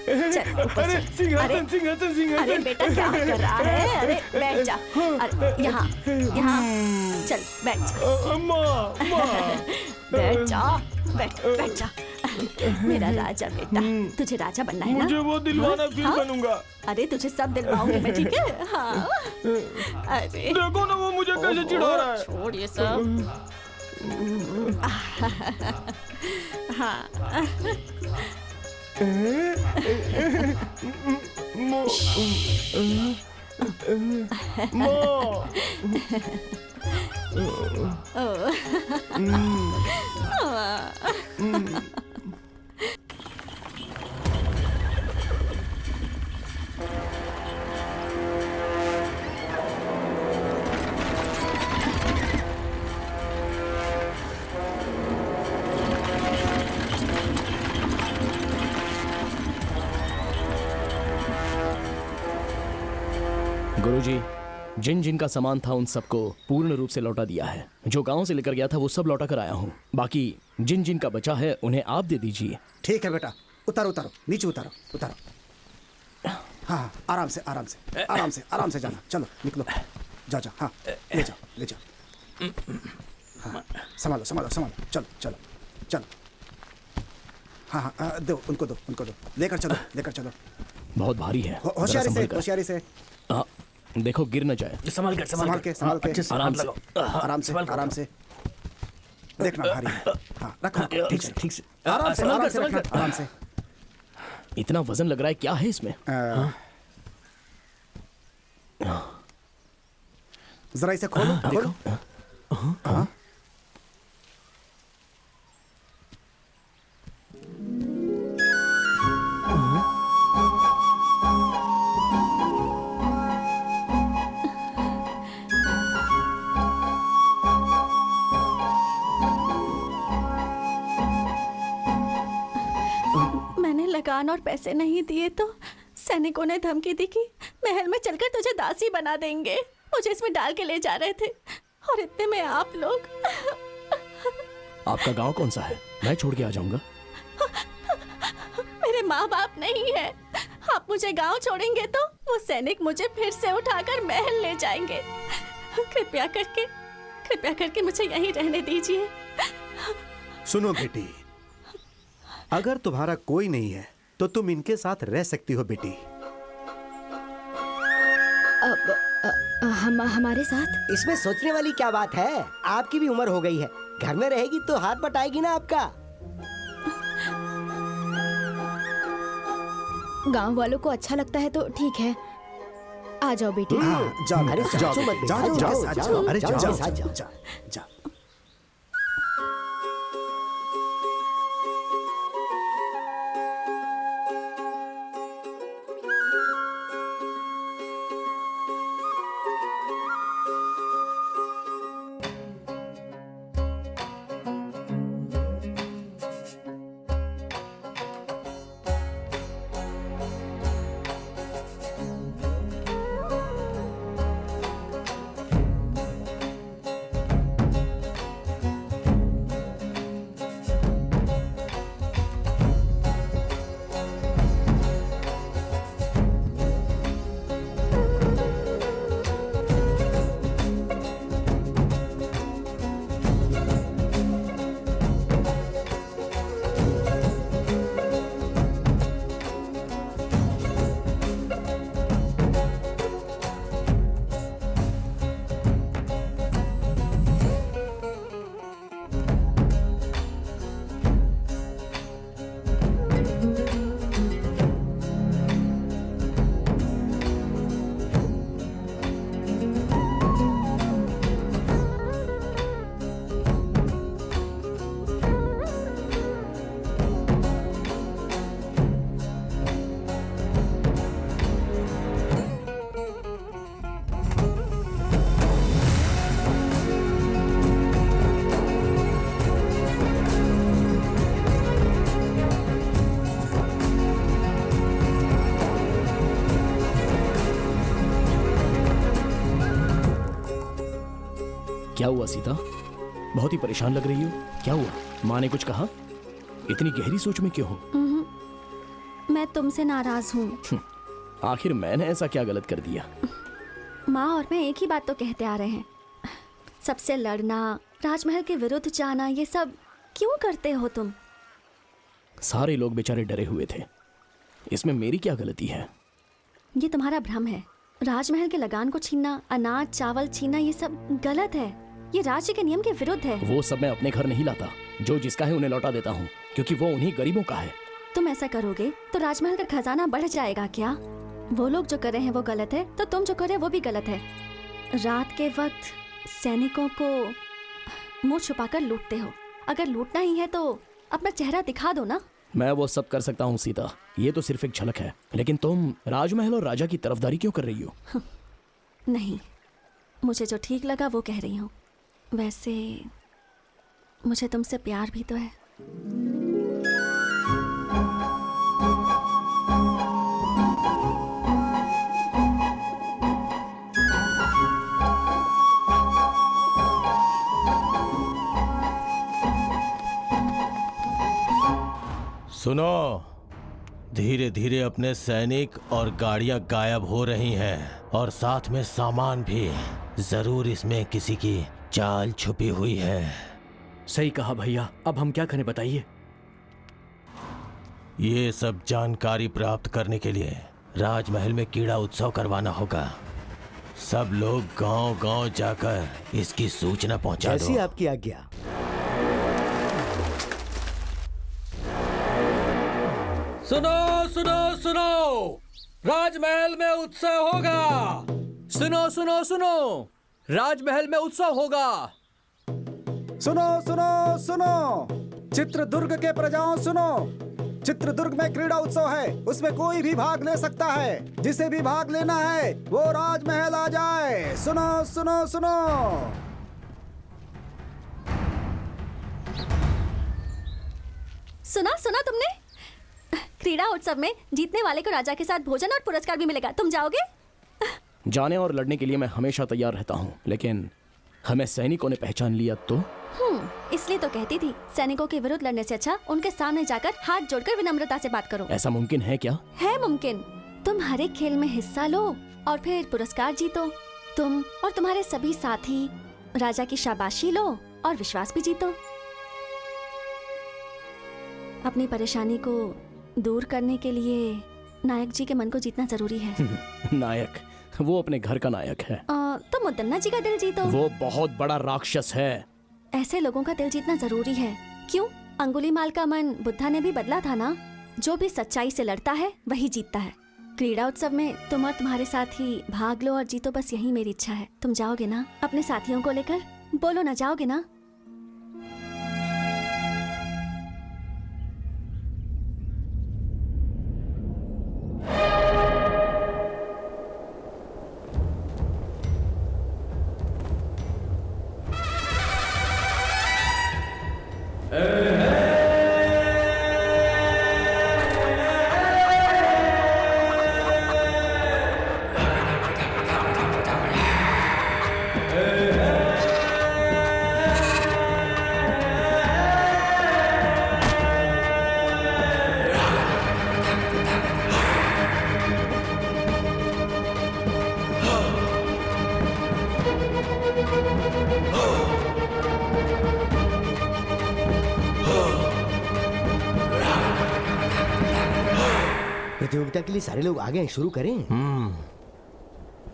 चल ऊपर अरे चल। सिंहासन सिंहासन अरे सिंहासन। बेटा क्या कर रहा है? अरे बैठ जा। अरे यहाँ यहाँ चल बैठ जा। माँ माँ। बैठ जा, बैठ जा। मेरा राजा बेटा, तुझे राजा बनना है ना? मुझे वो दिलवाना फिर हाँ? बनूंगा। अरे तुझे सब दिलवाऊंगी मैं, ठीक है? हाँ। अरे देखो ना वो मुझे कैसे चिढ़ा रहा है। छोड़ ये सब। हाँ गुरुजी, जिन जिन का सामान था उन सबको पूर्ण रूप से लौटा दिया है। जो गांव से लेकर गया था वो सब लौटा कर आया हूँ। बाकी जिन जिन का बचा है उन्हें आप दे दीजिए। ठीक है बेटा, उतारो उतारो, नीचे उतारो उतारो। हाँ हाँ, आराम से आराम से आराम से आराम से जाना। चलो निकलो, जाओ जाओ। हाँ ले जाओ ले जाओ। हाँ संभालो संभालो संभालो। चलो चलो चलो। हाँ हाँ दो, उनको दो उनको दो। लेकर चलो लेकर चलो। बहुत भारी है। होशियारी जरा से संभल कर। होशियारी से। हाँ, देखो गिर न जाए। संभाल कर संभाल के संभाल के। आराम से। आराम से आराम से। देखना भारी है। हाँ रखो ठीक से ठीक से। आराम से संभल आराम कर, से संभल रखना, कर। आराम से। इतना वजन लग रहा है, क्या है इसमें? जरा इसे खोलो खोलो। हाँ मैंने लगान और पैसे नहीं दिए तो सैनिकों ने धमकी दी कि महल में चलकर तुझे दासी बना देंगे। मुझे इसमें डाल के ले जा रहे थे और इतने में आप लोग। आपका गांव कौन सा है? मैं छोड़ के आ जाऊंगा। मेरे माँ बाप नहीं है। आप मुझे गांव छोड़ेंगे तो वो सैनिक मुझे फिर से उठाकर महल ले जाएंगे। कृपया करके मुझे यहीं रहने दीजिए। सुनो बेटी, अगर तुम्हारा कोई नहीं है तो तुम इनके साथ रह सकती हो बेटी। हमारे साथ? इसमें सोचने वाली क्या बात है? आपकी भी उम्र हो गई है, घर में रहेगी तो हाथ बटाएगी ना आपका। गांव वालों को अच्छा लगता है तो ठीक है। आ जाओ बेटी। हाँ जाओ अरे जाओ जाओ जाओ मत, जाओ जाओ, जाओ जाओ, जाओ। अरे जाओ, जाओ जाओ, जाओ जाओ। जाओ जाओ। क्या हुआ सीता? बहुत ही परेशान लग रही हो। क्या हुआ? माँ ने कुछ कहा? इतनी गहरी सोच में क्यों हो? मैं तुमसे नाराज हूँ। आखिर मैंने ऐसा क्या गलत कर दिया? माँ और मैं एक ही बात तो कहते आ रहे हैं। सबसे लड़ना, राजमहल के विरुद्ध जाना, ये सब क्यों करते हो तुम? सारे लोग बेचारे डरे हुए थे, इसमें मेरी क्या गलती है? ये तुम्हारा भ्रम है। राजमहल के लगान को छीनना, अनाज चावल छीनना, ये सब गलत है। ये राज्य के नियम के विरुद्ध है। वो सब मैं अपने घर नहीं लाता। जो जिसका है उन्हें लौटा देता हूँ, क्योंकि वो उन्हीं गरीबों का है। तुम ऐसा करोगे तो राजमहल का खजाना बढ़ जाएगा क्या? वो लोग जो कर रहे हैं वो गलत है, तो तुम जो कर रहे हो वो भी गलत है। रात के वक्त सैनिकों को मुंह छुपाकर लूटते हो। अगर लूटना ही है तो अपना चेहरा दिखा दो ना। मैं वो सब कर सकता हूँ सीता, ये तो सिर्फ एक झलक है। लेकिन तुम राजमहल और राजा की तरफदारी क्यों कर रही हो? नहीं, मुझे जो ठीक लगा वो कह रही हूँ। वैसे मुझे तुमसे प्यार भी तो है। सुनो, धीरे धीरे अपने सैनिक और गाड़ियां गायब हो रही हैं और साथ में सामान भी। जरूर इसमें किसी की चाल छुपी हुई है। सही कहा भैया, अब हम क्या करें बताइए? ये सब जानकारी प्राप्त करने के लिए राजमहल में कीड़ा उत्सव करवाना होगा। सब लोग गांव-गांव जाकर इसकी सूचना पहुंचा दो। जैसी आपकी आज्ञा। सुनो सुनो सुनो, राजमहल में उत्सव होगा। सुनो सुनो सुनो, राजमहल में उत्सव होगा। सुनो सुनो सुनो, चित्रदुर्ग के प्रजाओं सुनो। चित्रदुर्ग में क्रीड़ा उत्सव है, उसमें कोई भी भाग ले सकता है। जिसे भी भाग लेना है वो राजमहल आ जाए। सुनो सुनो सुनो। सुना तुमने? क्रीड़ा उत्सव में जीतने वाले को राजा के साथ भोजन और पुरस्कार भी मिलेगा। तुम जाओगे? जाने और लड़ने के लिए मैं हमेशा तैयार रहता हूँ, लेकिन हमें सैनिकों ने पहचान लिया तो? इसलिए तो कहती थी, सैनिकों के विरुद्ध लड़ने से अच्छा उनके सामने जाकर हाथ जोड़कर विनम्रता से बात करो। ऐसा मुमकिन है क्या? है मुमकिन। तुम हर एक खेल में हिस्सा लो और फिर पुरस्कार जीतो। तुम और तुम्हारे सभी साथी राजा की शाबाशी लो और विश्वास भी जीतो। अपनी परेशानी को दूर करने के लिए नायक जी के मन को जीतना जरूरी है। नायक? वो अपने घर का नायक है। तो मुदन्ना जी का दिल जीतो। वो बहुत बड़ा राक्षस है। ऐसे लोगों का दिल जीतना जरूरी है। क्यों? अंगुलीमाल का मन बुद्धा ने भी बदला था ना। जो भी सच्चाई से लड़ता है वही जीतता है। क्रीड़ा उत्सव में तुम और तुम्हारे साथी भाग लो और जीतो, बस यही मेरी इच्छा है। तुम जाओगे ना अपने साथियों को लेकर? बोलो ना, जाओगे ना? प्रतियोगिता के लिए सारे लोग आ गए हैं, शुरू करें?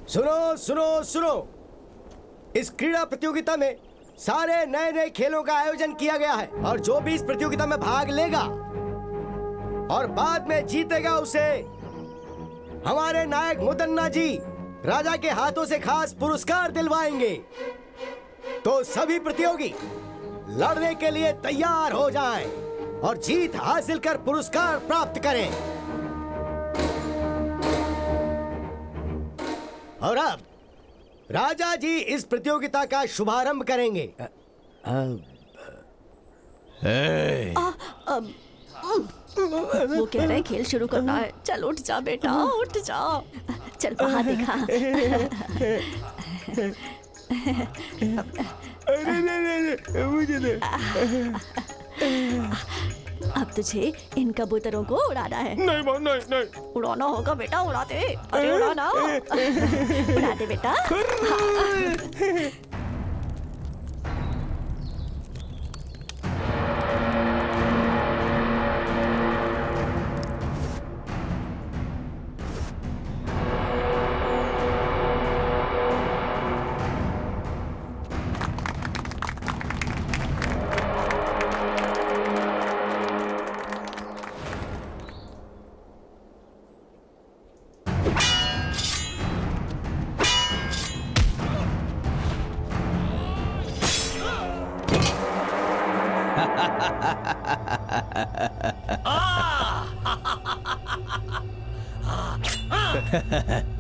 सुनो सुनो सुनो, इस क्रीड़ा प्रतियोगिता में सारे नए नए खेलों का आयोजन किया गया है और जो भी इस प्रतियोगिता में भाग लेगा और बाद में जीतेगा उसे हमारे नायक मुदन्ना जी राजा के हाथों से खास पुरस्कार दिलवाएंगे। तो सभी प्रतियोगी लड़ने के लिए तैयार हो जाएं और जीत हासिल कर पुरस्कार प्राप्त करें। और अब राजा जी इस प्रतियोगिता का शुभारंभ करेंगे। वो कह रहे हैं खेल शुरू करना है। चल उठ जा बेटा, उठ जा। चल वहाँ देखा। अरे नहीं, मुझे दे। अब तुझे इन कबूतरों को उड़ाना है। नहीं माँ, नहीं। उड़ाना होगा बेटा, उड़ा दे। अरे उड़ाना। उड़ा दे बेटा।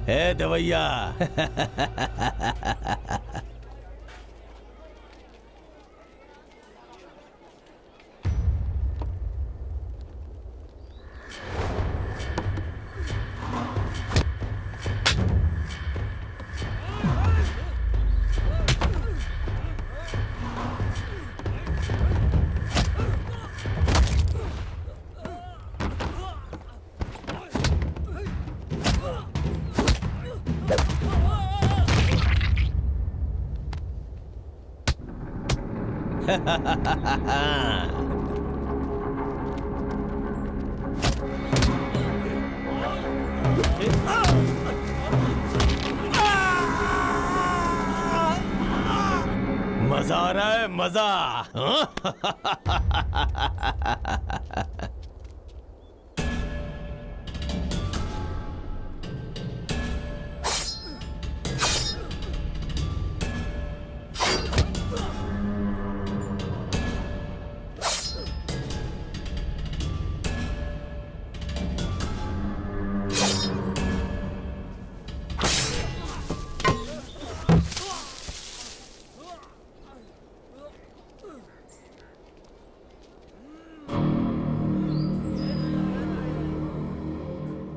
ए दवैया। मजा आ रहा है, मजा।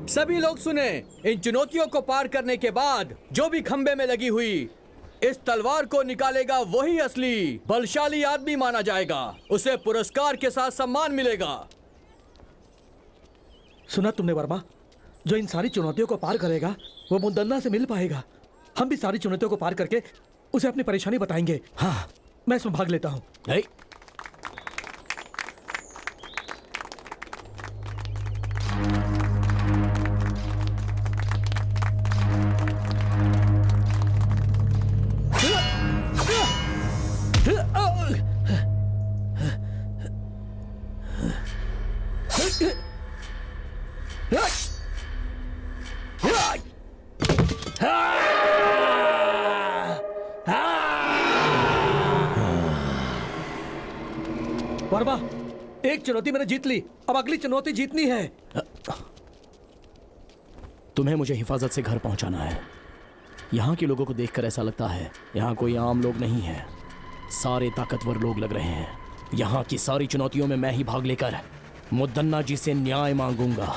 सभी लोग सुने, इन चुनौतियों को पार करने के बाद जो भी खंबे में लगी हुई इस तलवार को निकालेगा वही असली बलशाली आदमी माना जाएगा। उसे पुरस्कार के साथ सम्मान मिलेगा। सुना तुमने वर्मा? जो इन सारी चुनौतियों को पार करेगा वो मुदन्ना से मिल पाएगा। हम भी सारी चुनौतियों को पार करके उसे अपनी परेशानी बताएंगे। हाँ, मैं इसमें भाग लेता हूँ। वर्मा, एक चुनौती मैंने जीत ली, अब अगली चुनौती जीतनी है। तुम्हें मुझे हिफाजत से घर पहुंचाना है। यहाँ के लोगों को देखकर ऐसा लगता है यहाँ कोई आम लोग नहीं है, सारे ताकतवर लोग लग रहे हैं। यहाँ की सारी चुनौतियों में मैं ही भाग लेकर मुदन्ना जी से न्याय मांगूंगा।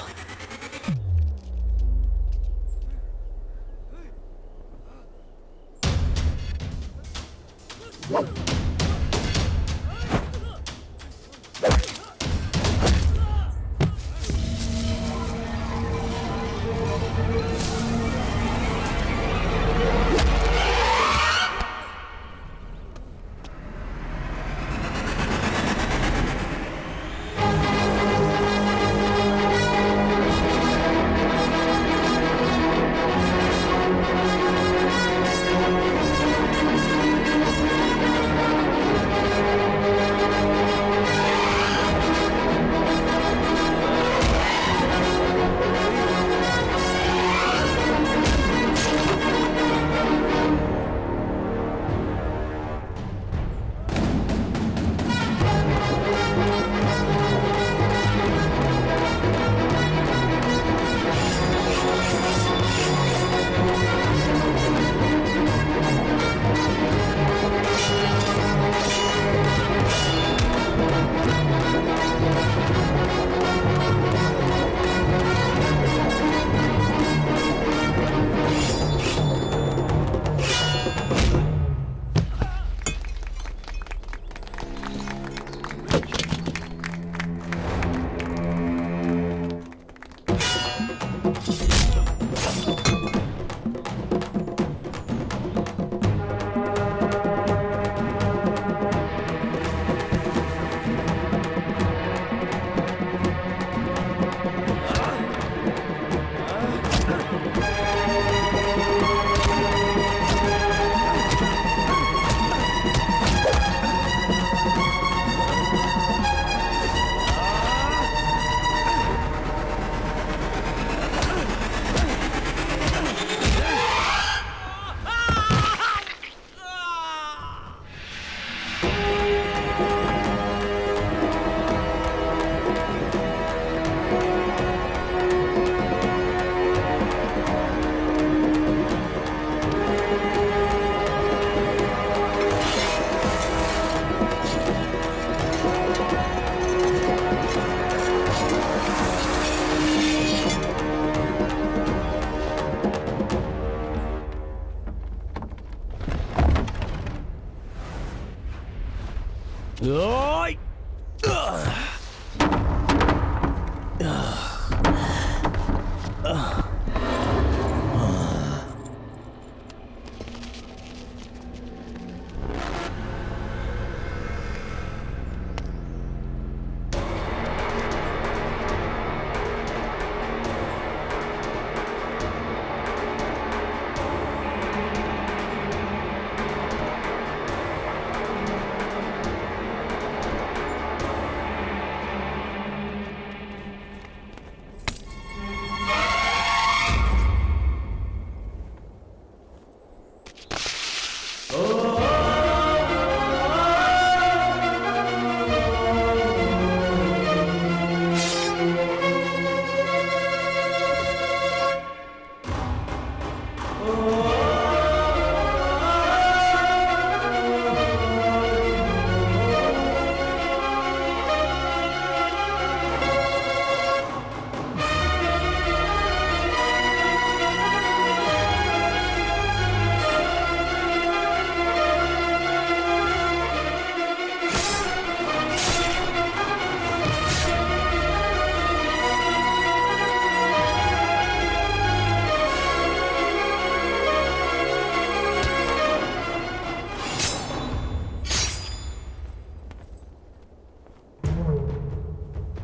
ओय!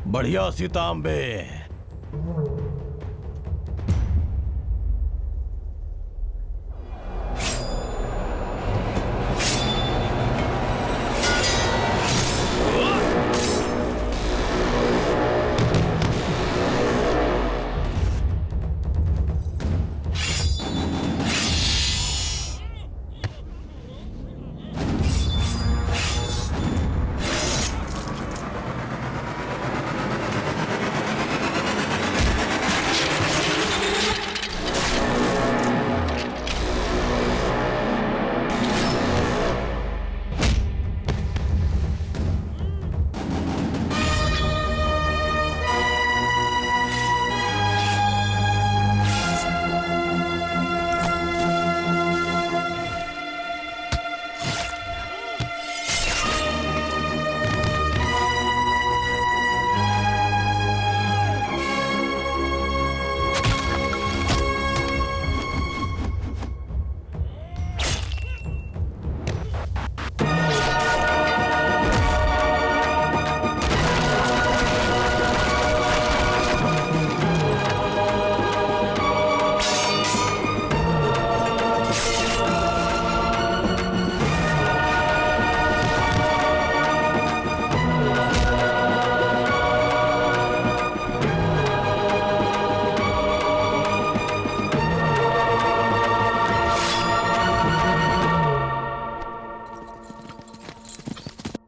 बढ़िया सीतांबे।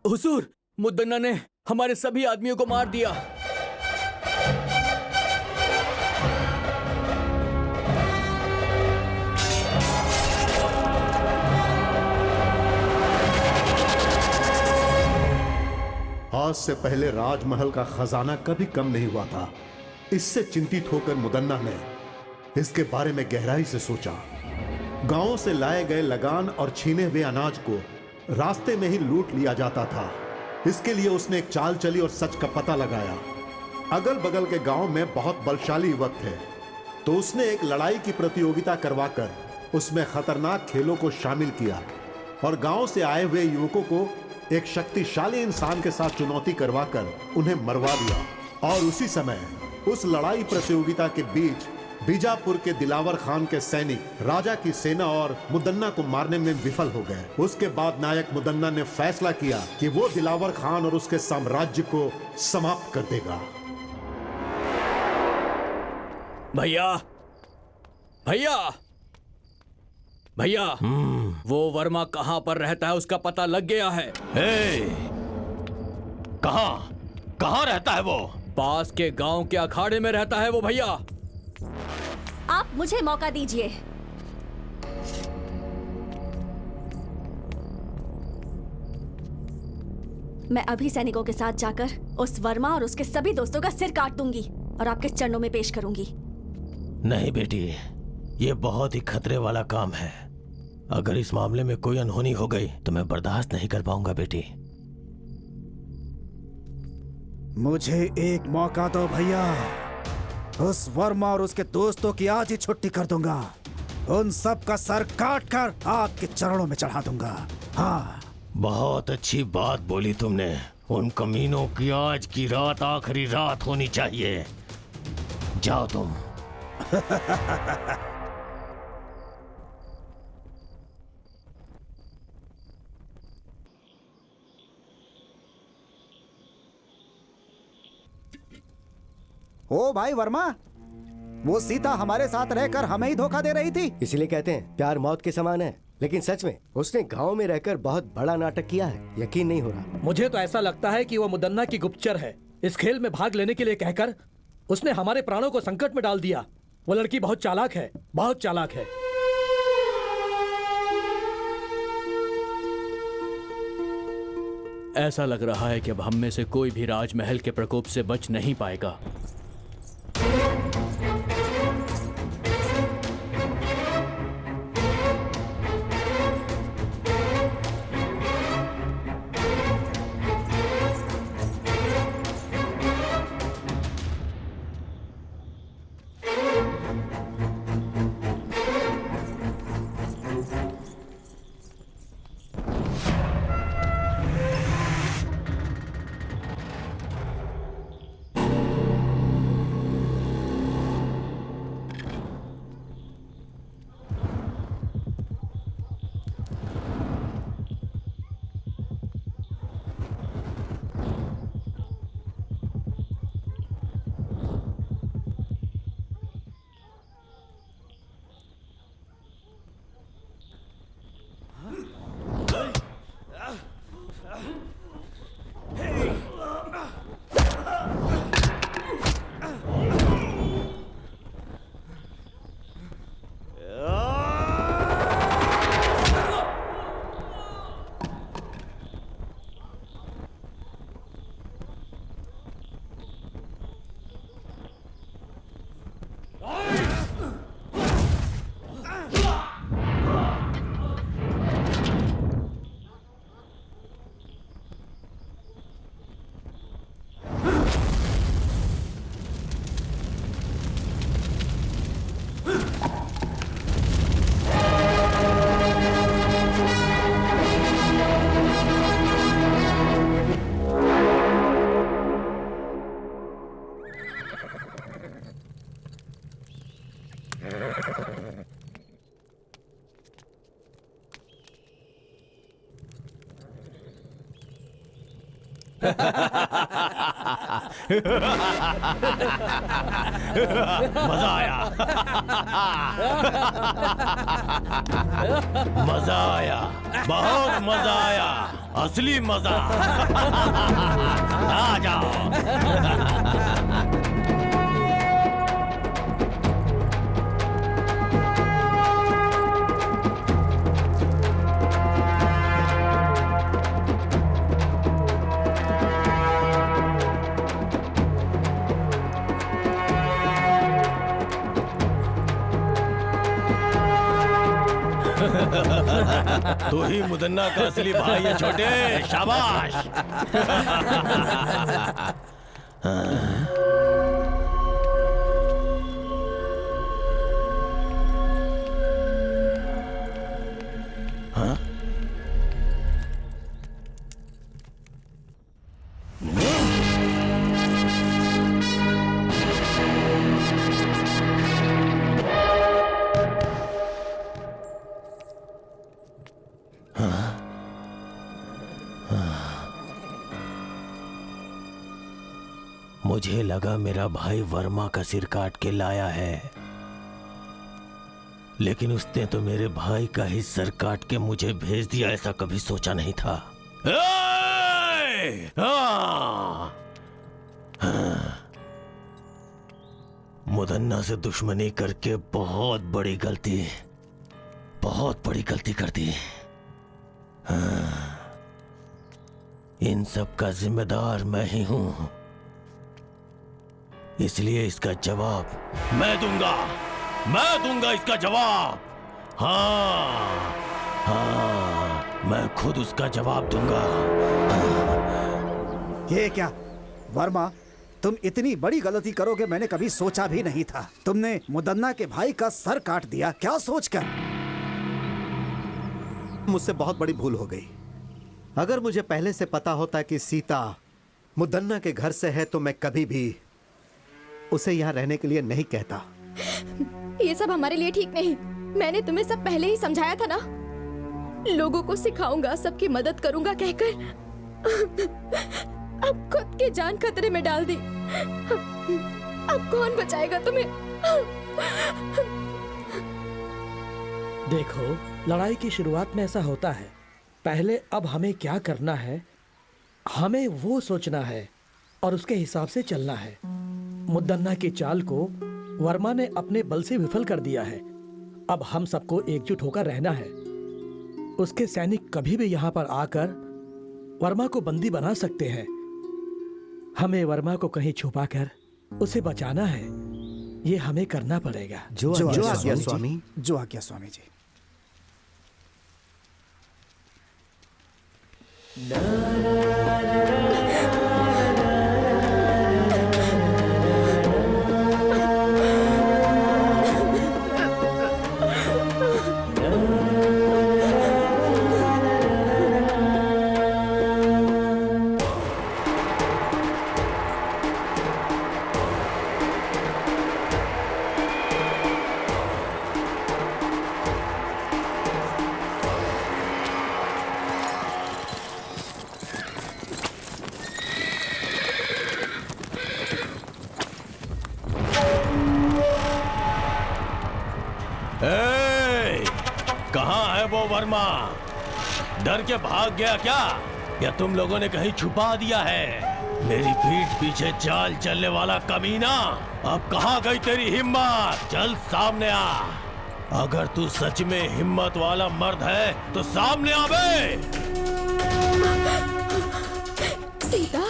हुजूर, मुद्दन्ना ने हमारे सभी आदमियों को मार दिया। आज से पहले राजमहल का खजाना कभी कम नहीं हुआ था। इससे चिंतित होकर मुदन्ना ने इसके बारे में गहराई से सोचा। गांवों से लाए गए लगान और छीने हुए अनाज को रास्ते में ही लूट लिया जाता था। इसके लिए उसने एक चाल चली और सच का पता लगाया। अगल बगल के गांव में बहुत बलशाली युवक थे, तो उसने एक लड़ाई की प्रतियोगिता करवाकर उसमें खतरनाक खेलों को शामिल किया और गांव से आए हुए युवकों को एक शक्तिशाली इंसान के साथ चुनौती करवाकर उन्हें मरवा दिया। और उसी समय उस लड़ाई प्रतियोगिता के बीच बीजापुर के दिलावर खान के सैनिक राजा की सेना और मुदन्ना को मारने में विफल हो गए। उसके बाद नायक मुदन्ना ने फैसला किया कि वो दिलावर खान और उसके साम्राज्य को समाप्त कर देगा। भैया, भैया, भैया, वो वर्मा कहां पर रहता है उसका पता लग गया है। कहां रहता है वो? पास के गांव के अखाड़े में रहता है वो भैया। आप मुझे मौका दीजिए। मैं अभी सैनिकों के साथ जाकर उस वर्मा और उसके सभी दोस्तों का सिर काट दूंगी और आपके चरणों में पेश करूंगी। नहीं बेटी, ये बहुत ही खतरे वाला काम है। अगर इस मामले में कोई अनहोनी हो गई तो मैं बर्दाश्त नहीं कर पाऊंगा बेटी। मुझे एक मौका दो भैया। उस वर्मा और उसके दोस्तों की आज ही छुट्टी कर दूंगा। उन सब का सर काट कर आपके चरणों में चढ़ा दूंगा। हाँ, बहुत अच्छी बात बोली तुमने। उन कमीनों की आज की रात आखिरी रात होनी चाहिए। जाओ तुम। ओ भाई वर्मा, वो सीता हमारे साथ रहकर हमें ही धोखा दे रही थी। इसलिए कहते हैं प्यार मौत के समान है। लेकिन सच में उसने गांव में रहकर बहुत बड़ा नाटक किया है। यकीन नहीं हो रहा। मुझे तो ऐसा लगता है कि वो मुदन्ना की गुप्तचर है। इस खेल में भाग लेने के लिए कहकर उसने हमारे प्राणों को संकट में डाल दिया। वो लड़की बहुत चालाक है, बहुत चालाक है। ऐसा लग रहा है कि अब हम में से कोई भी राजमहल के प्रकोप से बच नहीं पाएगा। मजा आया। मजा आया, बहुत मजा आया, असली मजा। आ जाओ। तू ही मुदन्ना का असली भाई है छोटे। शाबाश। हाँ? मुझे लगा मेरा भाई वर्मा का सिर काट के लाया है, लेकिन उसने तो मेरे भाई का ही सर काट के मुझे भेज दिया। ऐसा कभी सोचा नहीं था। मुदन्ना से दुश्मनी करके बहुत बड़ी गलती कर दी। इन सब का जिम्मेदार मैं ही हूं, इसलिए इसका जवाब मैं दूंगा इसका जवाब। हाँ, मैं खुद उसका जवाब दूंगा। ये क्या? वर्मा, तुम इतनी बड़ी गलती करोगे मैंने कभी सोचा भी नहीं था। तुमने मुदन्ना के भाई का सर काट दिया, क्या सोचकर? मुझसे बहुत बड़ी भूल हो गई। अगर मुझे पहले से पता होता कि सीता मुदन्ना के घर से है तो मैं कभी भी उसे यहाँ रहने के लिए नहीं कहता। ये सब हमारे लिए ठीक नहीं। मैंने तुम्हें सब पहले ही समझाया था ना। लोगों को सिखाऊंगा, सबकी मदद करूंगा कहकर अब खुद की जान खतरे में डाल दी। अब कौन बचाएगा तुम्हें? देखो, लड़ाई की शुरुआत में ऐसा होता है। पहले अब हमें क्या करना है, हमें वो सोचना है और उसके हिसाब से चलना है। मुदन्ना की चाल को वर्मा ने अपने बल से विफल कर दिया है। अब हम सबको एकजुट होकर रहना है। उसके सैनिक कभी भी यहाँ पर आकर वर्मा को बंदी बना सकते हैं। हमें वर्मा को कहीं छुपाकर उसे बचाना है। ये हमें करना पड़ेगा। जो आज्ञा स्वामी। जो आज्ञा स्वामी जी। कहाँ है वो वर्मा? डर के भाग गया क्या, या तुम लोगों ने कहीं छुपा दिया है? मेरी पीठ पीछे चाल चलने वाला कमीना, अब कहाँ गई तेरी हिम्मत? चल सामने आ। अगर तू सच में हिम्मत वाला मर्द है तो सामने आ बे। सीता,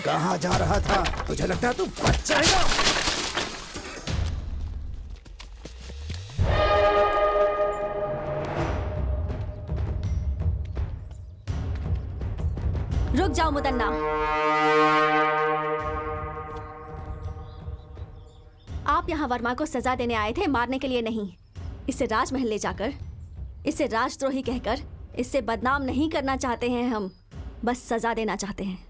कहाँ जा रहा था? तुझे लगता है तू बच जाएगा? रुक जाओ मुदन्ना। आप यहाँ वर्मा को सजा देने आए थे, मारने के लिए नहीं। इसे राजमहल ले जाकर इसे राजद्रोही कहकर इससे बदनाम नहीं करना चाहते हैं हम, बस सजा देना चाहते हैं।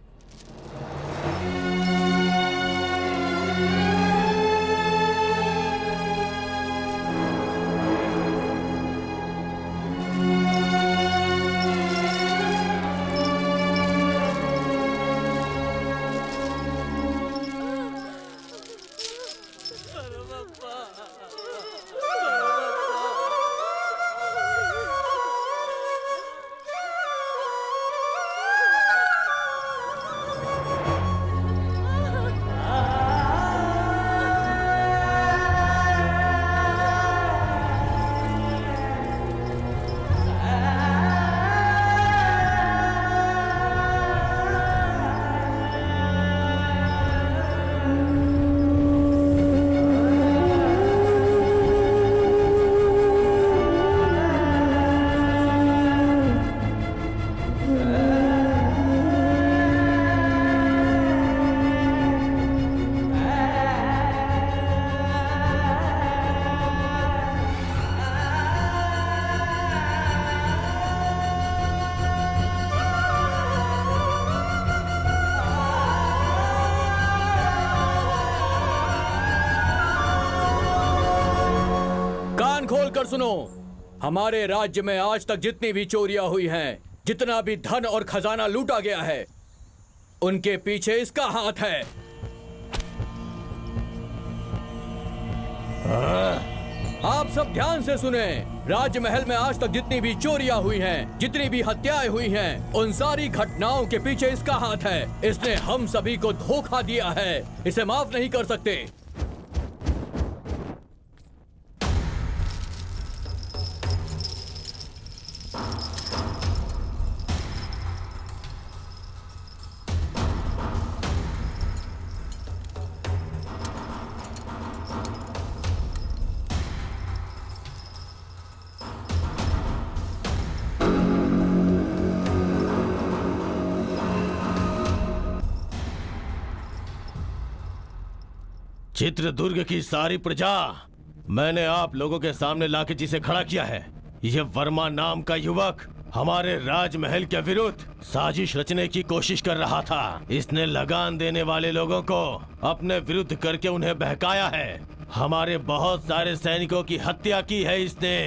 खोलकर सुनो, हमारे राज्य में आज तक जितनी भी चोरियां हुई हैं, जितना भी धन और खजाना लूटा गया है, उनके पीछे इसका हाथ है। आप सब ध्यान से सुने। राजमहल में आज तक जितनी भी चोरियां हुई हैं, जितनी भी हत्याएं हुई हैं, उन सारी घटनाओं के पीछे इसका हाथ है। इसने हम सभी को धोखा दिया है, इसे माफ नहीं कर सकते। चित्रदुर्ग की सारी प्रजा मैंने आप लोगों के सामने लाके जिसे खड़ा किया है, ये वर्मा नाम का युवक हमारे राजमहल के विरुद्ध साजिश रचने की कोशिश कर रहा था। इसने लगान देने वाले लोगों को अपने विरुद्ध करके उन्हें बहकाया है। हमारे बहुत सारे सैनिकों की हत्या की है इसने।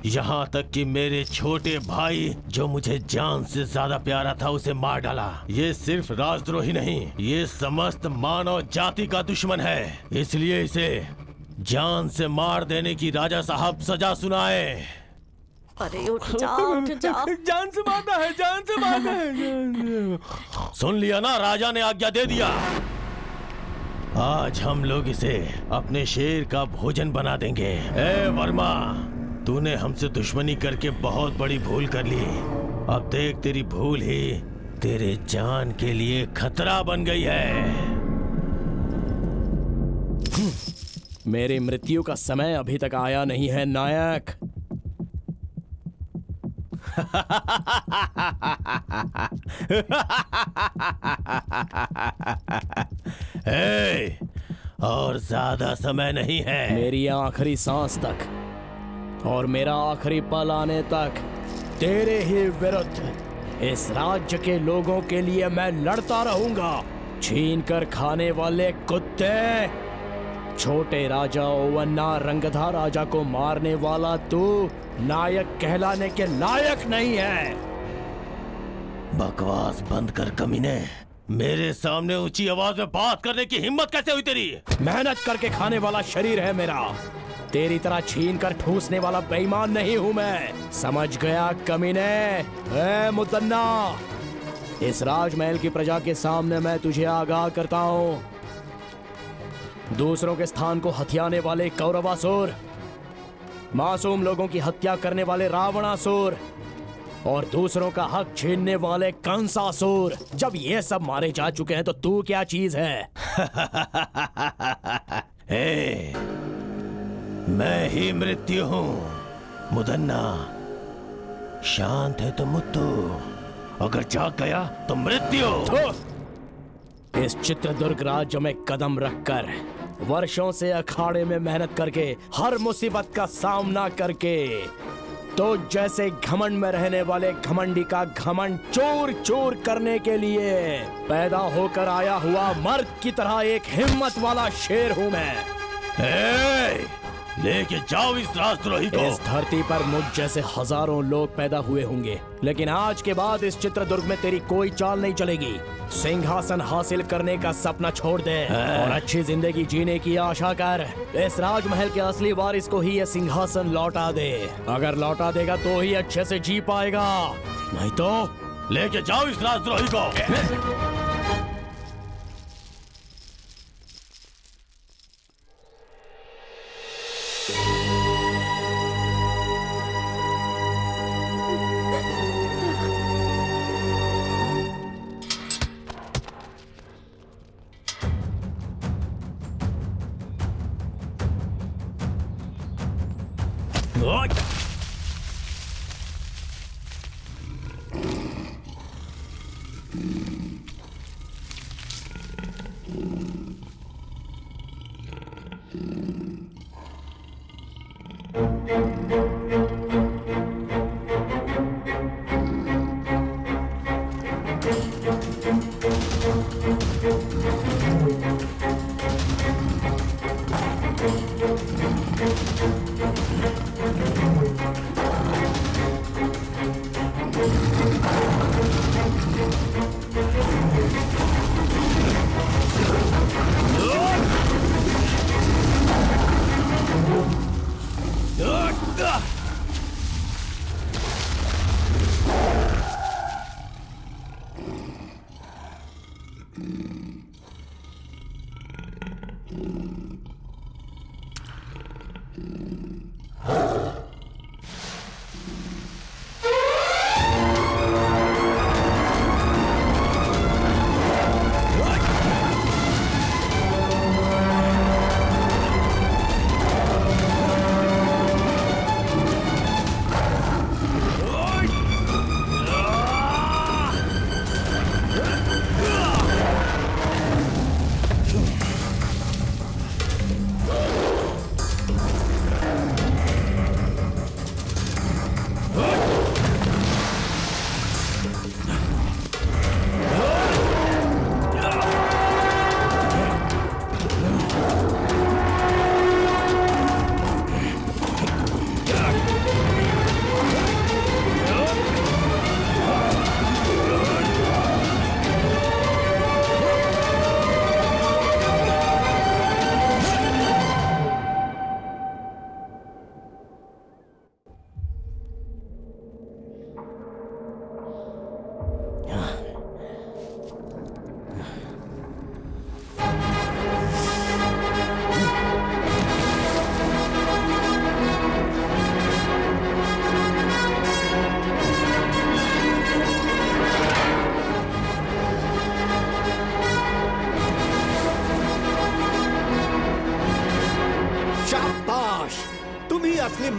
यहाँ तक कि मेरे छोटे भाई जो मुझे जान से ज्यादा प्यारा था उसे मार डाला। ये सिर्फ राजद्रोही नहीं, ये समस्त मानव जाति का दुश्मन है। इसलिए इसे जान से मार देने की राजा साहब सजा सुनाए। अरे उठ जाओ। जान से मारना है, जान से मारना है। सुन लिया ना, राजा ने आज्ञा दे दिया। आज हम लोग इसे अपने शेर का भोजन बना देंगे। ए वर्मा, तूने हमसे दुश्मनी करके बहुत बड़ी भूल कर ली। अब देख, तेरी भूल ही तेरे जान के लिए खतरा बन गई है। मेरी मृत्यु का समय अभी तक आया नहीं है नायक। ए, और ज्यादा समय नहीं है। मेरी आखिरी सांस तक और मेरा आखिरी पल आने तक तेरे ही विरुद्ध इस राज्य के लोगों के लिए मैं लड़ता रहूंगा। छीन कर खाने वाले कुत्ते, छोटे राजा ओवन्ना रंगधा राजा को मारने वाला तू नायक कहलाने के लायक नहीं है। बकवास बंद कर कमीने। मेरे सामने ऊंची आवाज में बात करने की हिम्मत कैसे हुई तेरी? मेहनत करके खाने वाला शरीर है मेरा, तेरी तरह छीन कर ठूसने वाला बेईमान नहीं हूं मैं। समझ गया कमीने? ए मुदन्ना, इस राजमहल की प्रजा के सामने मैं तुझे आगाह करता हूं। दूसरों के स्थान को हथियाने वाले कौरवासुर, मासूम लोगों की हत्या करने वाले रावणासुर और दूसरों का हक छीनने वाले कंसासुर, जब ये सब मारे जा चुके हैं तो तू क्या चीज है? ए, मैं ही मृत्यु हूं। मुदन्ना, शांत है तो मुत्तु, अगर जाग गया तो मृत्यु। इस चित्रदुर्ग राज्य में कदम रखकर, वर्षों से अखाड़े में मेहनत करके, हर मुसीबत का सामना करके, तो जैसे घमंड में रहने वाले घमंडी का घमंड चूर चूर करने के लिए पैदा होकर आया हुआ मर्द की तरह एक हिम्मत वाला शेर हूं मैं। लेके जाओ इस राजद्रोही को। इस धरती पर मुझ जैसे हजारों लोग पैदा हुए होंगे, लेकिन आज के बाद इस चित्रदुर्ग में तेरी कोई चाल नहीं चलेगी। सिंहासन हासिल करने का सपना छोड़ दे और अच्छी जिंदगी जीने की आशा कर। इस राजमहल के असली वारिस को ही यह सिंहासन लौटा दे। अगर लौटा देगा तो ही अच्छे से जी पाएगा, नहीं तो लेके जाओ इस राजद्रोही को।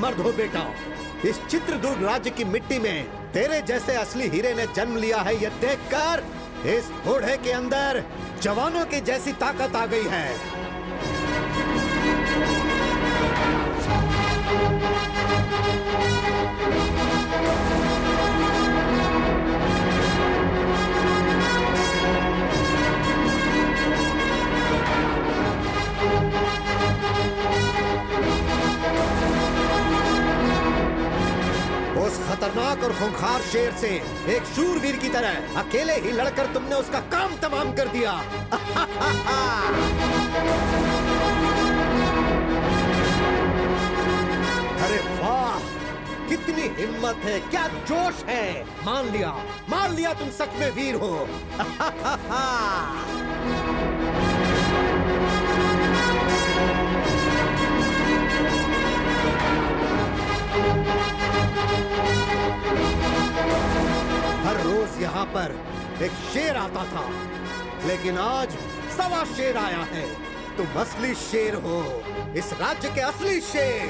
मर्द हो बेटा। इस चित्रदुर्ग राज्य की मिट्टी में तेरे जैसे असली हीरे ने जन्म लिया है, ये देखकर इस बूढ़े के अंदर जवानों की जैसी ताकत आ गई है। उस खतरनाक और खूंखार शेर से एक शूरवीर की तरह अकेले ही लड़कर तुमने उसका काम तमाम कर दिया। अरे वाह, कितनी हिम्मत है, क्या जोश है। मान लिया तुम सच में वीर हो। हर रोज यहाँ पर एक शेर आता था, लेकिन आज 1.25 शेर आया है। तुम असली शेर हो, इस राज्य के असली शेर।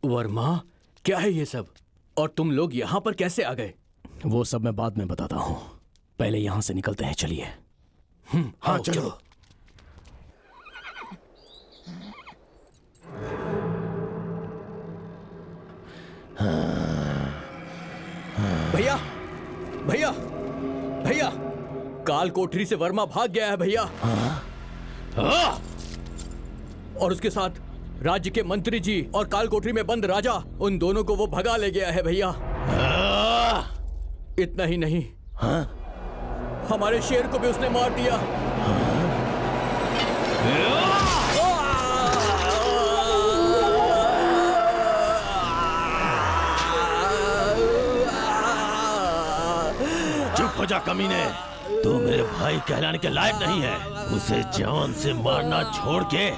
वर्मा, क्या है ये सब? और तुम लोग यहाँ पर कैसे आ गए? वो सब मैं बाद में बताता हूँ, पहले यहाँ से निकलते हैं, चलिए। हाँ चलो। भैया भैया भैया, काल कोठरी से वर्मा भाग गया है भैया। और उसके साथ राज्य के मंत्री जी और काल कोठरी में बंद राजा, उन दोनों को वो भगा ले गया है भैया। इतना ही नहीं, हमारे शेर को भी उसने मार दिया। चुप हो जा कमीने, तू मेरे भाई कहलाने के लायक नहीं है। उसे जान से मारना छोड़ के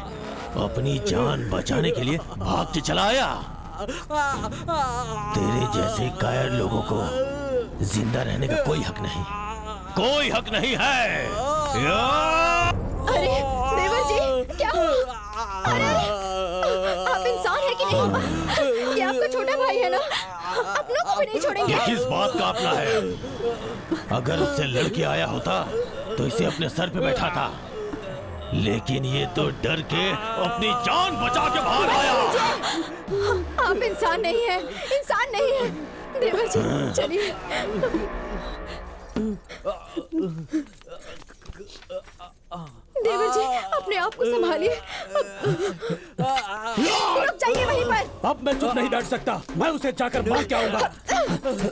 अपनी जान बचाने के लिए भाग के चला आया। तेरे जैसे कायर लोगों को जिंदा रहने का कोई हक नहीं, कोई हक नहीं है। अरे देवर जी, क्या हुआ? अरे आप इंसान है कि नहीं? ये आपका छोटा भाई है ना? अपनों को भी नहीं छोड़ेंगे। ये किस बात का अपना है? अगर उससे लड़के आया होता तो इसे अपने सर पे बैठा था, लेकिन ये तो डर के अपनी जान बचा के बाहर आया। आप इंसान नहीं है, इंसान नहीं है। देवर जी चलिए। देवर जी अपने आप को संभालिए। रुक जाइए वहीं पर। अब मैं चुप नहीं बैठ सकता, मैं उसे जाकर मार के आऊंगा।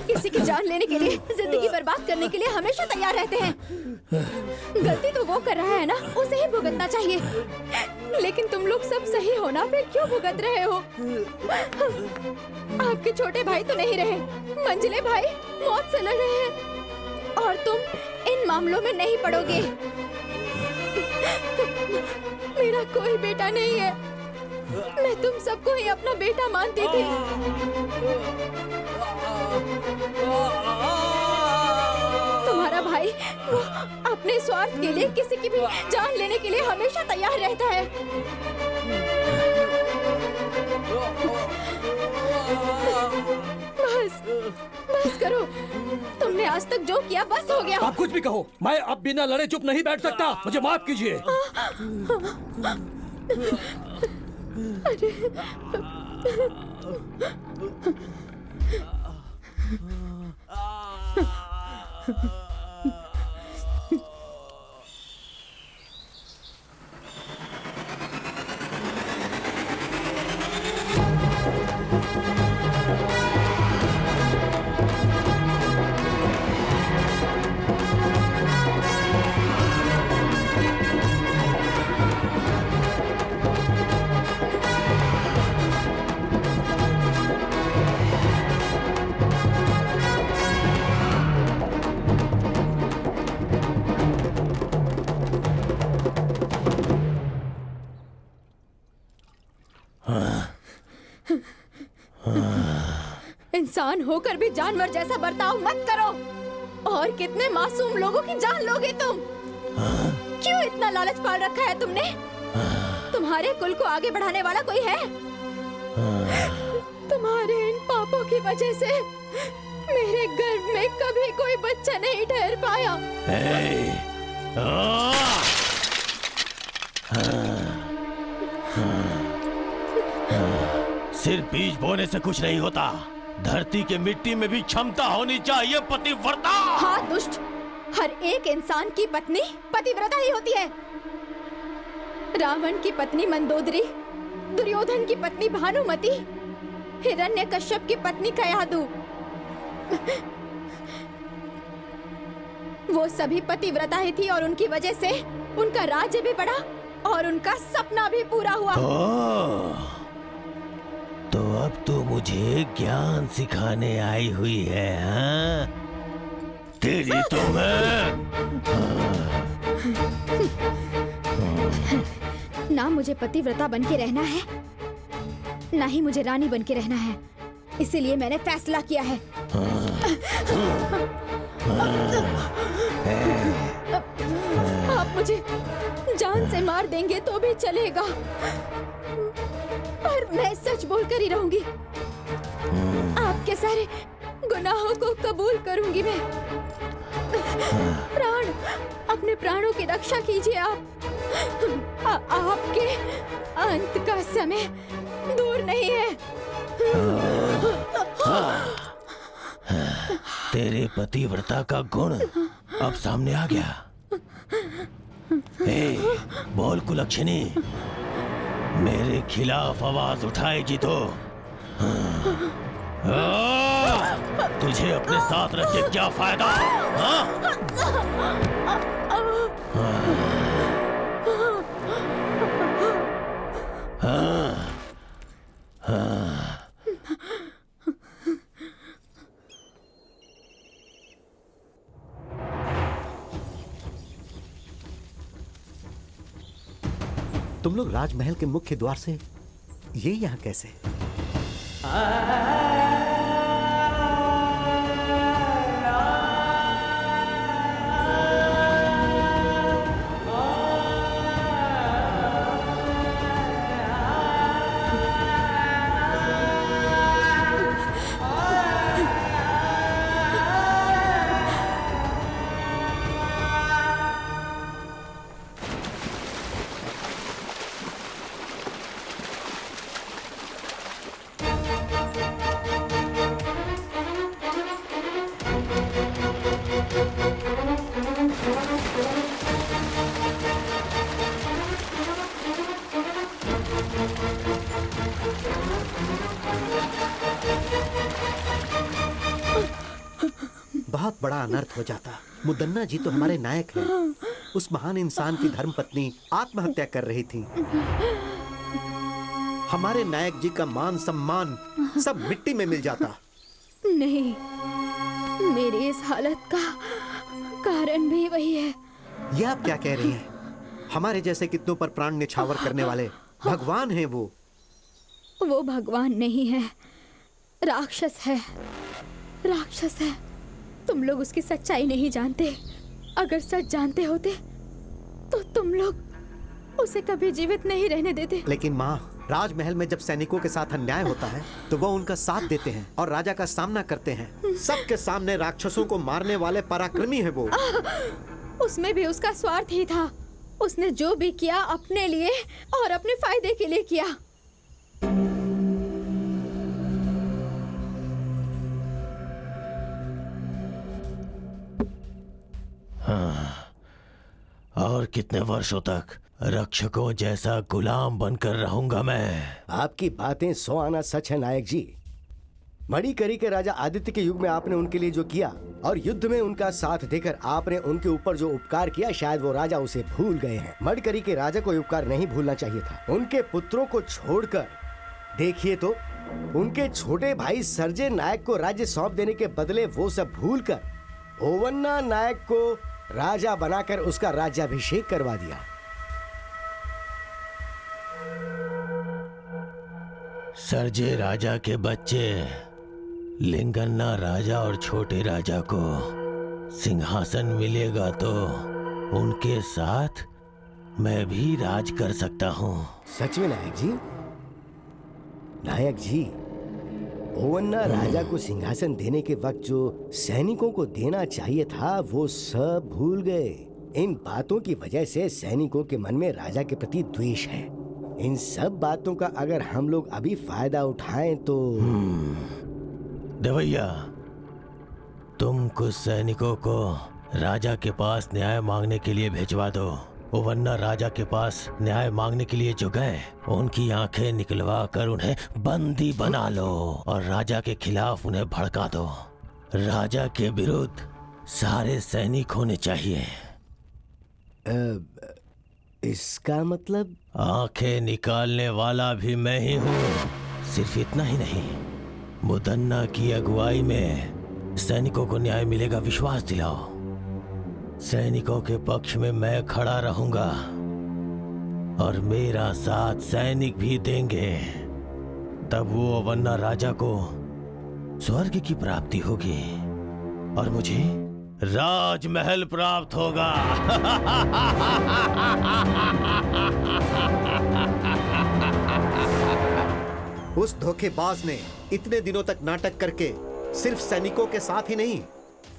किसी की जान लेने के लिए, जिंदगी बर्बाद करने के लिए हमेशा तैयार रहते हैं। गलती तो वो कर रहा है ना, उसे ही भुगतना चाहिए। लेकिन तुम लोग सब सही हो ना, फिर क्यों भुगत रहे हो? आपके छोटे भाई तो नहीं रहे, मंजिले भाई मौत से लड़ रहे हैं, और तुम इन मामलों में नहीं पड़ोगे। मेरा कोई बेटा नहीं है, मैं तुम सबको ही अपना बेटा मानती थी। तुम्हारा भाई वो अपने स्वार्थ के लिए किसी की भी जान लेने के लिए हमेशा तैयार रहता है। बस करो, तुमने आज तक जो किया बस हो गया। आप कुछ भी कहो, मैं अब बिना लड़े चुप नहीं बैठ सकता, मुझे माफ कीजिए। इंसान होकर भी जानवर जैसा बर्ताव मत करो। और कितने मासूम लोगों की जान लोगे तुम? क्यों इतना लालच पाल रखा है तुमने? तुम्हारे कुल को आगे बढ़ाने वाला कोई है? तुम्हारे इन पापों की वजह से मेरे गर्भ में कभी कोई बच्चा नहीं ठहर पाया। सिर्फ बीज बोने से कुछ नहीं होता, धरती के मिट्टी में भी क्षमता होनी चाहिए पतिव्रता। हाँ दुष्ट, हर एक इंसान की पत्नी पतिव्रता ही होती है। रावण की पत्नी मंदोदरी, दुर्योधन की पत्नी भानुमति, हिरण्यकश्यप की पत्नी कयाधु, वो सभी पतिव्रता ही थी और उनकी वजह से उनका राज्य भी बढ़ा और उनका सपना भी पूरा हुआ। तो अब तू मुझे ज्ञान सिखाने आई हुई है, हाँ? तेरी तो मैं ना मुझे पतिव्रता बन के रहना है, ना ही मुझे रानी बन के रहना है। इसीलिए मैंने फैसला किया है। आप मुझे जान से मार देंगे तो भी चलेगा, पर मैं सच बोलकर ही रहूंगी। आपके सारे गुनाहों को कबूल करूंगी मैं। अपने प्राणों की रक्षा कीजिए आप। आपके अंत का समय दूर नहीं है। तेरे पतिव्रता का गुण अब सामने आ गया। बोल कुलक्षणी, मेरे खिलाफ आवाज उठाएगी तो तुझे अपने साथ रख के क्या फायदा? तुम लोग राजमहल के मुख्य द्वार से ये यहाँ कैसे? बहुत बड़ा अनर्थ हो जाता। मुदन्ना जी तो हमारे नायक हैं। उस महान इंसान की धर्मपत्नी आत्महत्या कर रही थी। हमारे नायक जी का मान सम्मान सब मिट्टी में मिल जाता। नहीं, मेरी इस हालत का कारण भी वही है। ये आप क्या कह रही हैं? हमारे जैसे कितनों पर प्राण न्यौछावर करने वाले भगवान हैं वो। वो भगवान नहीं है, राक्षस है। राक्षस है। तुम लोग उसकी सच्चाई नहीं जानते। अगर सच जानते होते तो तुम लोग उसे कभी जीवित नहीं रहने देते। लेकिन माँ, राजमहल में जब सैनिकों के साथ अन्याय होता है तो वो उनका साथ देते हैं और राजा का सामना करते हैं। सबके सामने राक्षसों को मारने वाले पराक्रमी है वो। उसमें भी उसका स्वार्थ ही था। उसने जो भी किया अपने लिए और अपने फायदे के लिए किया। और कितने वर्षों तक रक्षकों जैसा गुलाम बनकर रहूंगा मैं? आपकी बातें 100 आना सच है नायक जी। मणिकरी के राजा आदित्य के युग में आपने उनके लिए जो किया और युद्ध में उनका साथ देकर आपने उनके ऊपर जो उपकार किया, शायद वो राजा उसे भूल गए हैं। मणिकरी के राजा को उपकार नहीं भूलना चाहिए था। उनके पुत्रों को छोड़कर देखिए तो उनके छोटे भाई सर्जे नायक को राज्य सौंप देने के बदले वो सब भूलकर ओवन्ना नायक को राजा बनाकर उसका राज्याभिषेक करवा दिया। सर्जे राजा के बच्चे लिंगन्ना राजा और छोटे राजा को सिंहासन मिलेगा तो उनके साथ मैं भी राज कर सकता हूँ। सच में नायक जी? नायक जी, ओवन्ना राजा को सिंहासन देने के वक्त जो सैनिकों को देना चाहिए था वो सब भूल गए। इन बातों की वजह से सैनिकों के मन में राजा के प्रति द्वेष है। इन सब बातों का अगर हम लोग अभी फायदा उठाएं तो देवैया, तुम कुछ सैनिकों को राजा के पास न्याय मांगने के लिए भिजवा दो। ओवन्ना राजा के पास न्याय मांगने के लिए जो गए उनकी आंखें निकलवा कर उन्हें बंदी बना लो और राजा के खिलाफ उन्हें भड़का दो। राजा के विरुद्ध सारे सैनिक होने चाहिए। इसका मतलब? आंखें निकालने वाला भी मैं ही हूँ। सिर्फ इतना ही नहीं, मुदन्ना की अगुवाई में सैनिकों को न्याय मिलेगा, विश्वास दिलाओ। सैनिकों के पक्ष में मैं खड़ा रहूंगा और मेरा साथ सैनिक भी देंगे। तब वो ओवन्ना राजा को स्वर्ग की प्राप्ति होगी और मुझे राजमहल प्राप्त होगा। उस धोखेबाज ने इतने दिनों तक नाटक करके सिर्फ सैनिकों के साथ ही नहीं,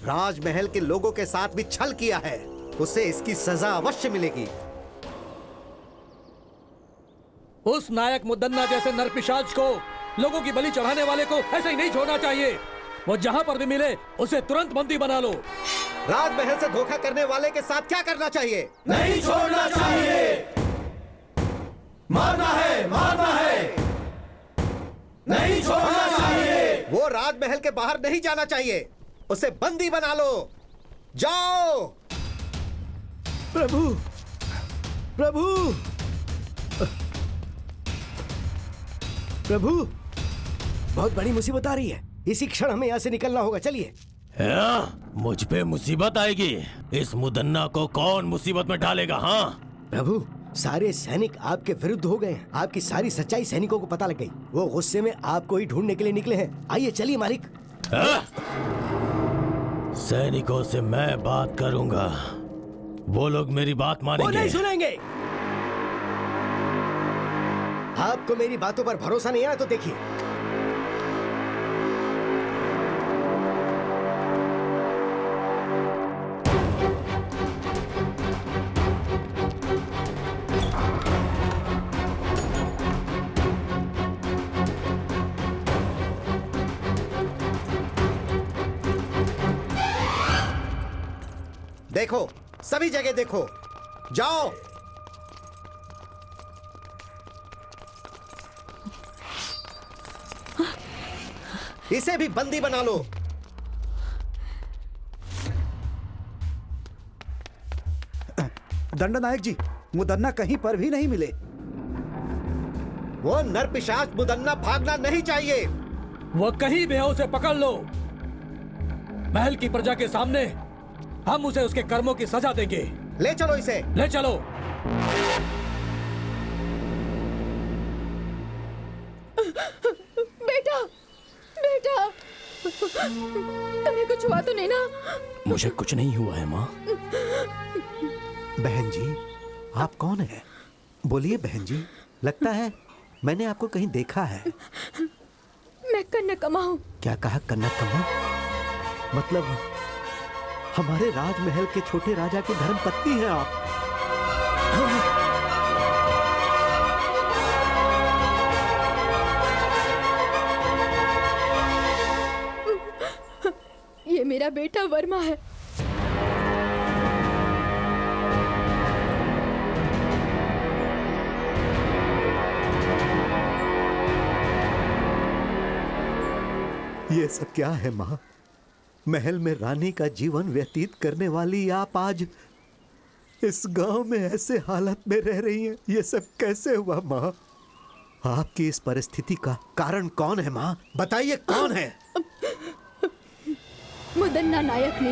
राजमहल के लोगों के साथ भी छल किया है। उसे इसकी सजा अवश्य मिलेगी। उस नायक मुदन्ना जैसे नरपिशाच को, लोगों की बलि चढ़ाने वाले को ऐसे ही नहीं छोड़ना चाहिए। वो जहां पर भी मिले उसे तुरंत बंदी बना लो। राजमहल से धोखा करने वाले के साथ क्या करना चाहिए? नहीं छोड़ना चाहिए। मारना है, मारना है। नहीं छोड़ना चाहिए। वो राजमहल के बाहर नहीं जाना चाहिए। उसे बंदी बना लो। जाओ। प्रभु, प्रभु, प्रभु, बहुत बड़ी मुसीबत आ रही है। इसी क्षण हमें यहाँ से निकलना होगा। चलिए। मुझ पे मुसीबत आएगी? इस मुदन्ना को कौन मुसीबत में डालेगा? हाँ प्रभु, सारे सैनिक आपके विरुद्ध हो गए हैं। आपकी सारी सच्चाई सैनिकों को पता लग गई। वो गुस्से में आपको ही ढूंढने के लिए निकले हैं। आइए चलिए मालिक। सैनिकों से मैं बात करूंगा, वो लोग मेरी बात मानेंगे। वो नहीं सुनेंगे। आपको मेरी बातों पर भरोसा नहीं आया तो देखिए। देखो, सभी जगह देखो। जाओ। इसे भी बंदी बना लो। दंडनायक जी, मुदन्ना कहीं पर भी नहीं मिले। वो नरपिशाच मुदन्ना भागना नहीं चाहिए। वो कहीं भी है, उसे पकड़ लो। महल की प्रजा के सामने हम उसे उसके कर्मों की सजा देंगे। ले चलो इसे। ले चलो। बेटा, बेटा, तुम्हें कुछ हुआ तो नहीं ना? मुझे कुछ नहीं हुआ है माँ। बहन जी, आप कौन हैं? बोलिए बहन जी। लगता है मैंने आपको कहीं देखा है। मैं कन्नकम्मा हूँ। क्या कहा? कन्नकम्मा? मतलब हमारे राजमहल के छोटे राजा की धर्मपत्नी हैं आप। ये मेरा बेटा वर्मा है। ये सब क्या है माँ? महल में रानी का जीवन व्यतीत करने वाली आप आज इस गांव में ऐसे हालत में रह रही हैं। ये सब कैसे हुआ माँ? आपकी इस परिस्थिति का कारण कौन है माँ? बताइए कौन है? मुदन्ना नायक ने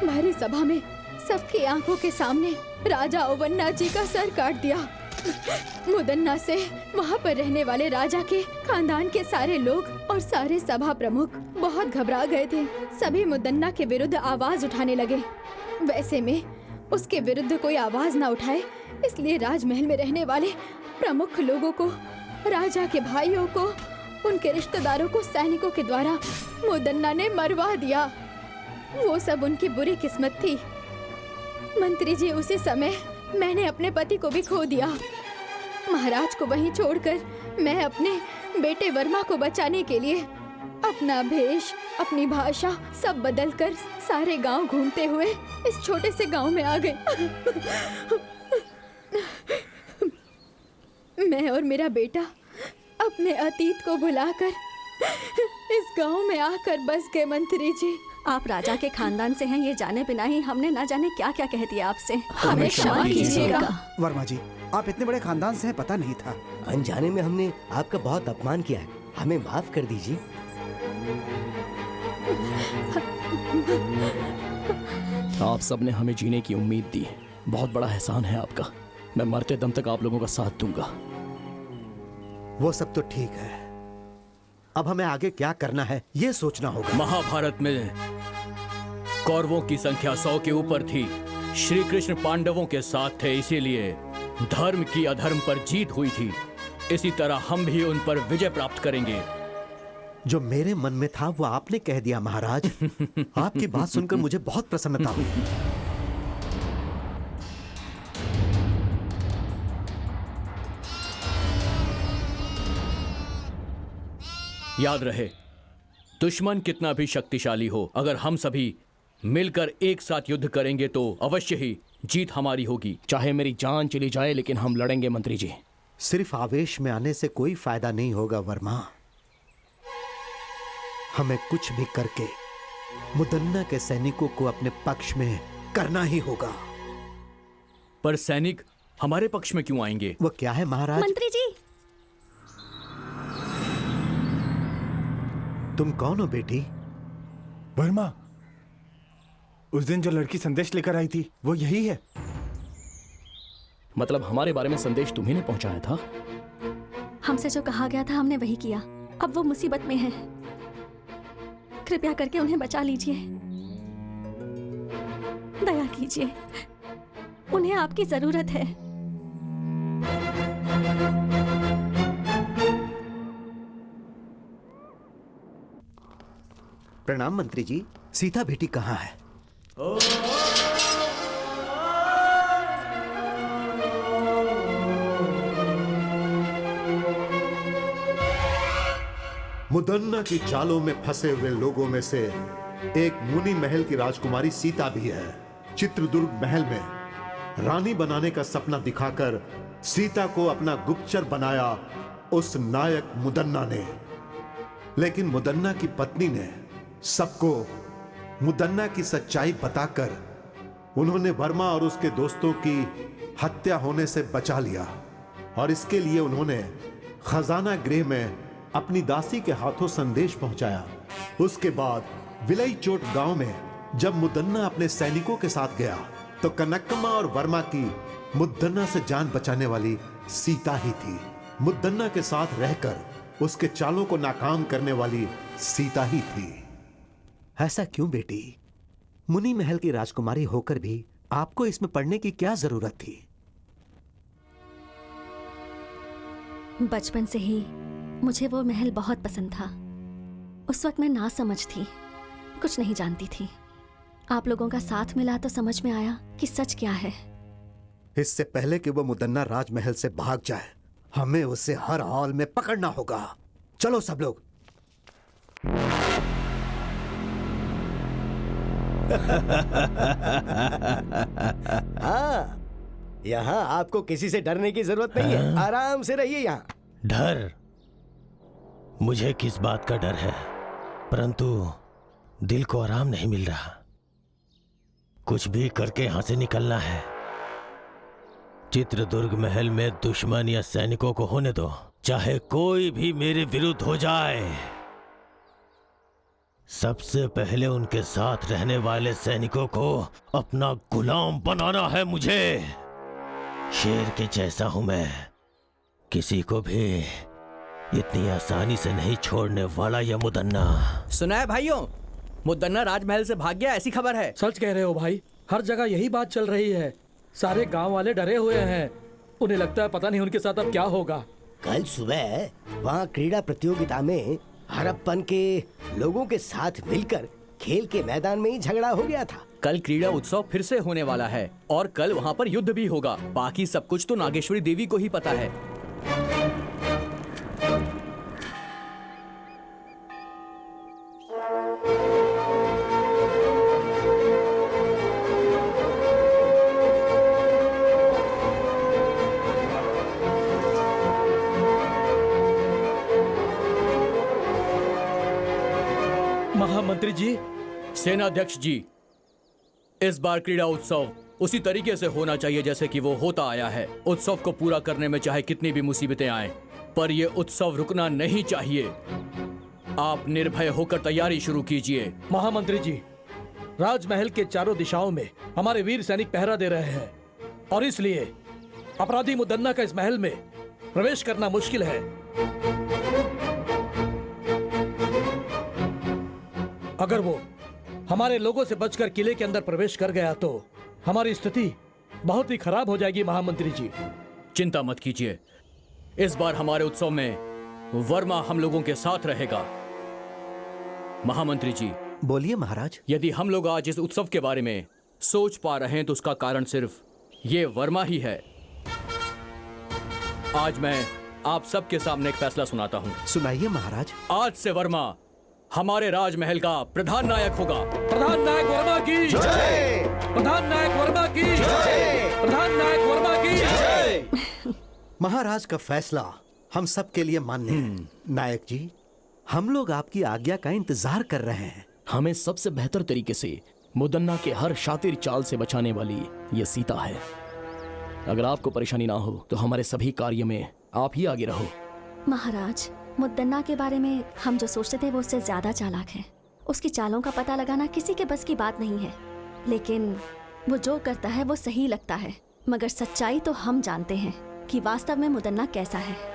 हमारी सभा में सबकी आंखों के सामने राजा ओवन्ना जी का सर काट दिया। मुदन्ना से वहाँ पर रहने वाले राजा के खानदान के सारे लोग और सारे सभा प्रमुख बहुत घबरा गए थे। सभी मुदन्ना के विरुद्ध आवाज उठाने लगे। वैसे में उसके विरुद्ध कोई आवाज ना उठाए, इसलिए राजमहल में रहने वाले प्रमुख लोगों को, राजा के भाइयों को, उनके रिश्तेदारों को सैनिकों के द्वारा मुदन्ना ने मरवा दिया। वो सब उनकी बुरी किस्मत थी। मंत्री जी, उसी समय मैंने अपने पति को भी खो दिया। महाराज को वहीं छोड़कर मैं अपने बेटे वर्मा को बचाने के लिए अपना भेष, अपनी भाषा सब बदलकर सारे गांव घूमते हुए इस छोटे से गांव में आ गए। मैं और मेरा बेटा अपने अतीत को भुलाकर इस गांव में आकर बस गए। मंत्री जी, आप राजा के खानदान से हैं ये जाने बिना ही हमने ना जाने क्या क्या कह दिया आपसे। हमें क्षमा कीजिएगा। वर्मा जी, आप इतने बड़े खानदान से हैं, पता नहीं था। अनजाने में हमने आपका बहुत अपमान किया है, हमें माफ कर दीजिए। आप सबने हमें जीने की उम्मीद दी, बहुत बड़ा एहसान है आपका। मैं मरते दम तक आप लोगों का साथ दूंगा। वो सब तो ठीक है, अब हमें आगे क्या करना है ये सोचना होगा। महाभारत में कौरवों की संख्या 100 के ऊपर थी। श्री कृष्ण पांडवों के साथ थे, इसीलिए धर्म की अधर्म पर जीत हुई थी। इसी तरह हम भी उन पर विजय प्राप्त करेंगे। जो मेरे मन में था वो आपने कह दिया महाराज। आपकी बात सुनकर मुझे बहुत प्रसन्नता हुई। याद रहे, दुश्मन कितना भी शक्तिशाली हो, अगर हम सभी मिलकर एक साथ युद्ध करेंगे तो अवश्य ही जीत हमारी होगी। चाहे मेरी जान चली जाए, लेकिन हम लड़ेंगे मंत्री जी। सिर्फ आवेश में आने से कोई फायदा नहीं होगा वर्मा। हमें कुछ भी करके मुदन्ना के सैनिकों को अपने पक्ष में करना ही होगा। पर सैनिक हमारे पक्ष में क्यों आएंगे? वो क्या है महाराज? मंत्री जी, तुम कौन हो बेटी? वर्मा, उस दिन जो लड़की संदेश लेकर आई थी वो यही है। मतलब हमारे बारे में संदेश तुम्ही ने पहुंचाया था? हमसे जो कहा गया था हमने वही किया। अब वो मुसीबत में है, कृपया करके उन्हें बचा लीजिए। दया कीजिए, उन्हें आपकी जरूरत है। प्रणाम मंत्री जी। सीता बेटी कहाँ है? मुदन्ना की चालों में फंसे हुए लोगों में से एक मुनि महल की राजकुमारी सीता भी है। चित्रदुर्ग महल में रानी बनाने का सपना दिखाकर सीता को अपना गुप्तचर बनाया उस नायक मुदन्ना ने। लेकिन मुदन्ना की पत्नी ने सबको मुदन्ना की सच्चाई बताकर उन्होंने वर्मा और उसके दोस्तों की हत्या होने से बचा लिया। और इसके लिए उन्होंने खजाना गृह में अपनी दासी के हाथों संदेश पहुंचाया। उसके बाद विलई-चोट गांव में जब मुदन्ना अपने सैनिकों के साथ गया तो कनकम्मा और वर्मा की मुदन्ना से जान बचाने वाली सीता ही थी। मुदन्ना के साथ रहकर उसके चालों को नाकाम करने वाली सीता ही थी। ऐसा क्यों बेटी? मुनि महल की राजकुमारी होकर भी आपको इसमें पढ़ने की क्या जरूरत थी? बचपन से ही मुझे वो महल बहुत पसंद था। उस वक्त मैं ना समझ थी, कुछ नहीं जानती थी। आप लोगों का साथ मिला तो समझ में आया कि सच क्या है। इससे पहले कि वो मुदन्ना राजमहल से भाग जाए, हमें उसे हर हाल में पकड़ना होगा। चलो सब लोग। हाँ, यहाँ आपको किसी से डरने की जरूरत नहीं है। आराम से रहिए यहाँ। डर? मुझे किस बात का डर है, परंतु दिल को आराम नहीं मिल रहा। कुछ भी करके यहां से निकलना है। चित्रदुर्ग महल में दुश्मन या सैनिकों को होने दो, चाहे कोई भी मेरे विरुद्ध हो जाए। सबसे पहले उनके साथ रहने वाले सैनिकों को अपना गुलाम बनाना है मुझे। शेर के जैसा हूं मैं, किसी को भी इतनी आसानी से नहीं छोड़ने वाला यह मुदन्ना। सुना है भाइयों, मुदन्ना राजमहल से भाग गया, ऐसी खबर है। सच कह रहे हो भाई, हर जगह यही बात चल रही है। सारे गांव वाले डरे हुए हैं, उन्हें लगता है पता नहीं उनके साथ अब क्या होगा। कल सुबह वहाँ क्रीड़ा प्रतियोगिता में हड़प्पन के लोगों के साथ मिलकर खेल के मैदान में ही झगड़ा हो गया था। कल क्रीड़ा उत्सव फिर से होने वाला है और कल वहाँ पर युद्ध भी होगा। बाकी सब कुछ तो नागेश्वरी देवी को ही पता है। महामंत्री जी, सेनाध्यक्ष जी, इस बार क्रीड़ा उत्सव उसी तरीके से होना चाहिए जैसे कि वो होता आया है। उत्सव को पूरा करने में चाहे कितनी भी मुसीबतें आएं, पर ये उत्सव रुकना नहीं चाहिए। आप निर्भय होकर तैयारी शुरू कीजिए। महामंत्री जी, राजमहल के चारों दिशाओं में हमारे वीर सैनिक पहरा दे रहे हैं और इसलिए अपराधी मुदन्ना का इस महल में प्रवेश करना मुश्किल है। अगर वो हमारे लोगों से बचकर किले के अंदर प्रवेश कर गया तो हमारी स्थिति बहुत ही खराब हो जाएगी। महामंत्री जी, चिंता मत कीजिए, इस बार हमारे उत्सव में वर्मा हम लोगों के साथ रहेगा। महामंत्री जी, बोलिए महाराज। यदि हम लोग आज इस उत्सव के बारे में सोच पा रहे हैं तो उसका कारण सिर्फ ये वर्मा ही है। आज मैं आप सबके सामने एक फैसला सुनाता हूँ। सुनाइए महाराज। आज से वर्मा हमारे राजमहल का प्रधान नायक होगा। प्रधान नायक वर्मा की जय! प्रधान नायक वर्मा की जय! प्रधान नायक वर्मा की जय! महाराज का फैसला हम सब के लिए मान्य है। नायक जी, हम लोग आपकी आज्ञा का इंतजार कर रहे हैं। हमें सबसे बेहतर तरीके से मुदन्ना के हर शातिर चाल से बचाने वाली ये सीता है। अगर आपको परेशानी ना हो तो हमारे सभी कार्य में आप ही आगे रहो। महाराज, मुद्दन्ना के बारे में हम जो सोचते थे वो उससे ज्यादा चालाक है। उसकी चालों का पता लगाना किसी के बस की बात नहीं है, लेकिन वो जो करता है वो सही लगता है। मगर सच्चाई तो हम जानते हैं कि वास्तव में मुदन्ना कैसा है।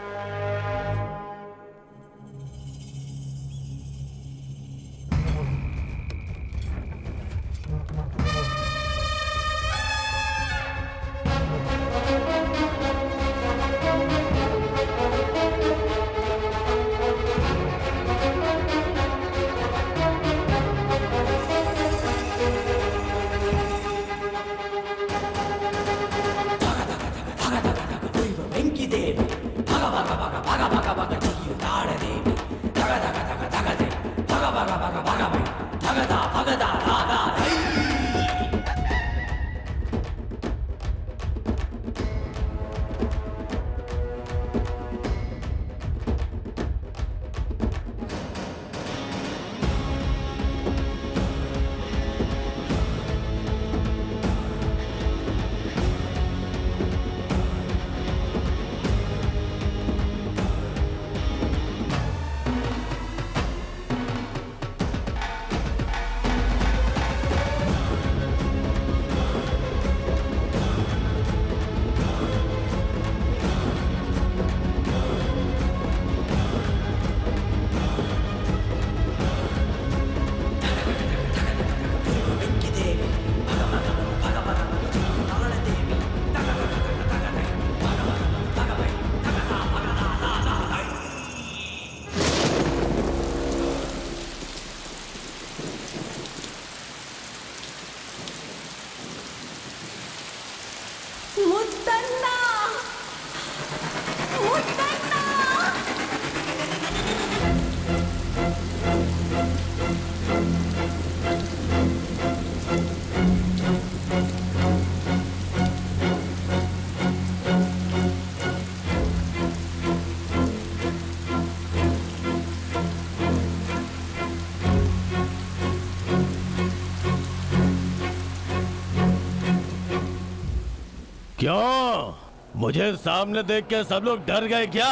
क्यों? मुझे सामने देख के सब लोग डर गए क्या?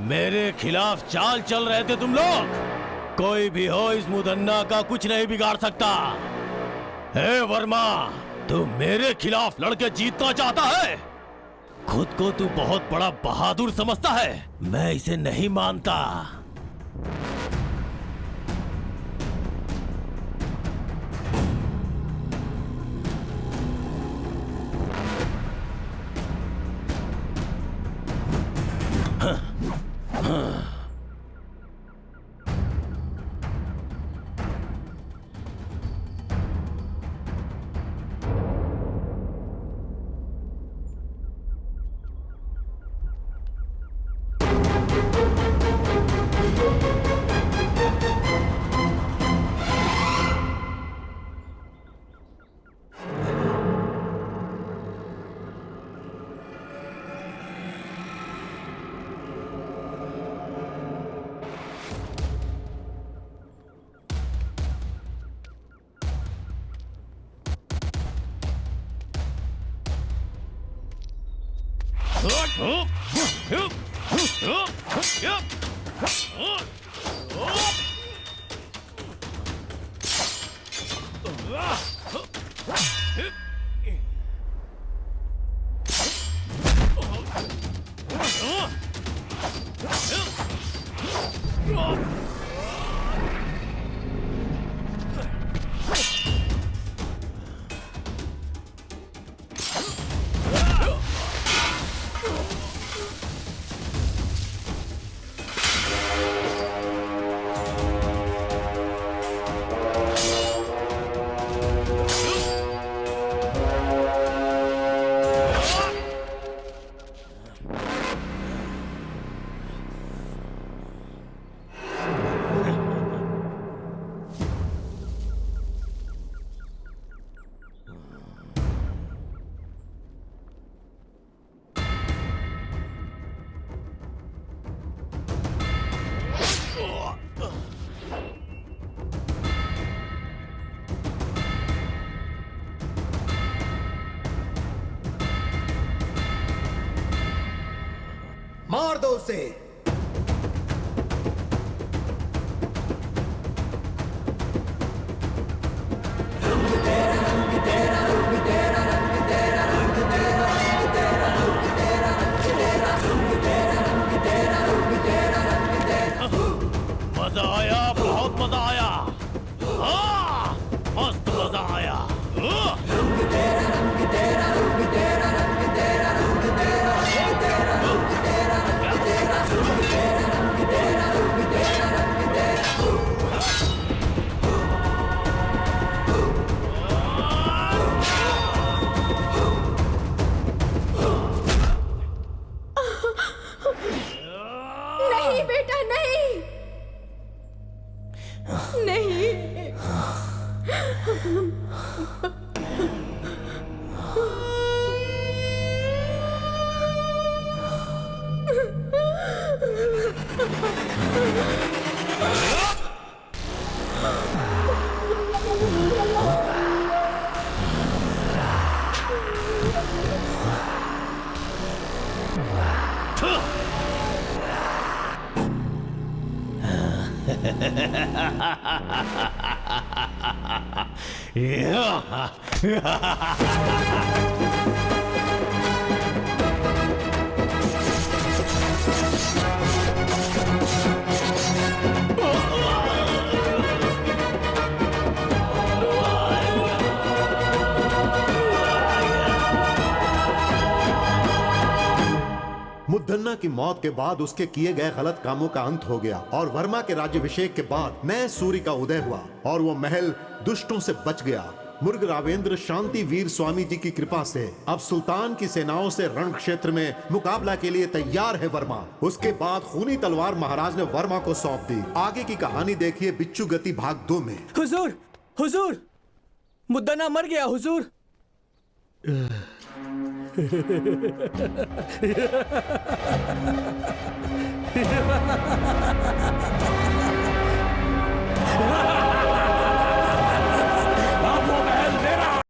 मेरे खिलाफ चाल चल रहे थे तुम लोग? कोई भी हो, इस मुदन्ना का कुछ नहीं बिगाड़ सकता। हे वर्मा, तू मेरे खिलाफ लड़के जीतना चाहता है? खुद को तू बहुत बड़ा बहादुर समझता है, मैं इसे नहीं मानता। मार दो उसे। मजा आया, बहुत मजा आया। हाँ, मस्त मजा आया। नहीं बेटा, नहीं नहीं। मुद्दन्ना की मौत के बाद उसके किए गए गलत कामों का अंत हो गया और वर्मा के राज्याभिषेक के बाद नए सूर्य का उदय हुआ और वो महल दुष्टों से बच गया। मुर्ग रावेंद्र शांति वीर स्वामी जी की कृपा से अब सुल्तान की सेनाओं से रण क्षेत्र में मुकाबला के लिए तैयार है वर्मा। उसके बाद खूनी तलवार महाराज ने वर्मा को सौंप दी। आगे की कहानी देखिए बिच्छू गति भाग 2 में। हुजूर, हुजूर, मुद्दन्ना मर गया हुजूर।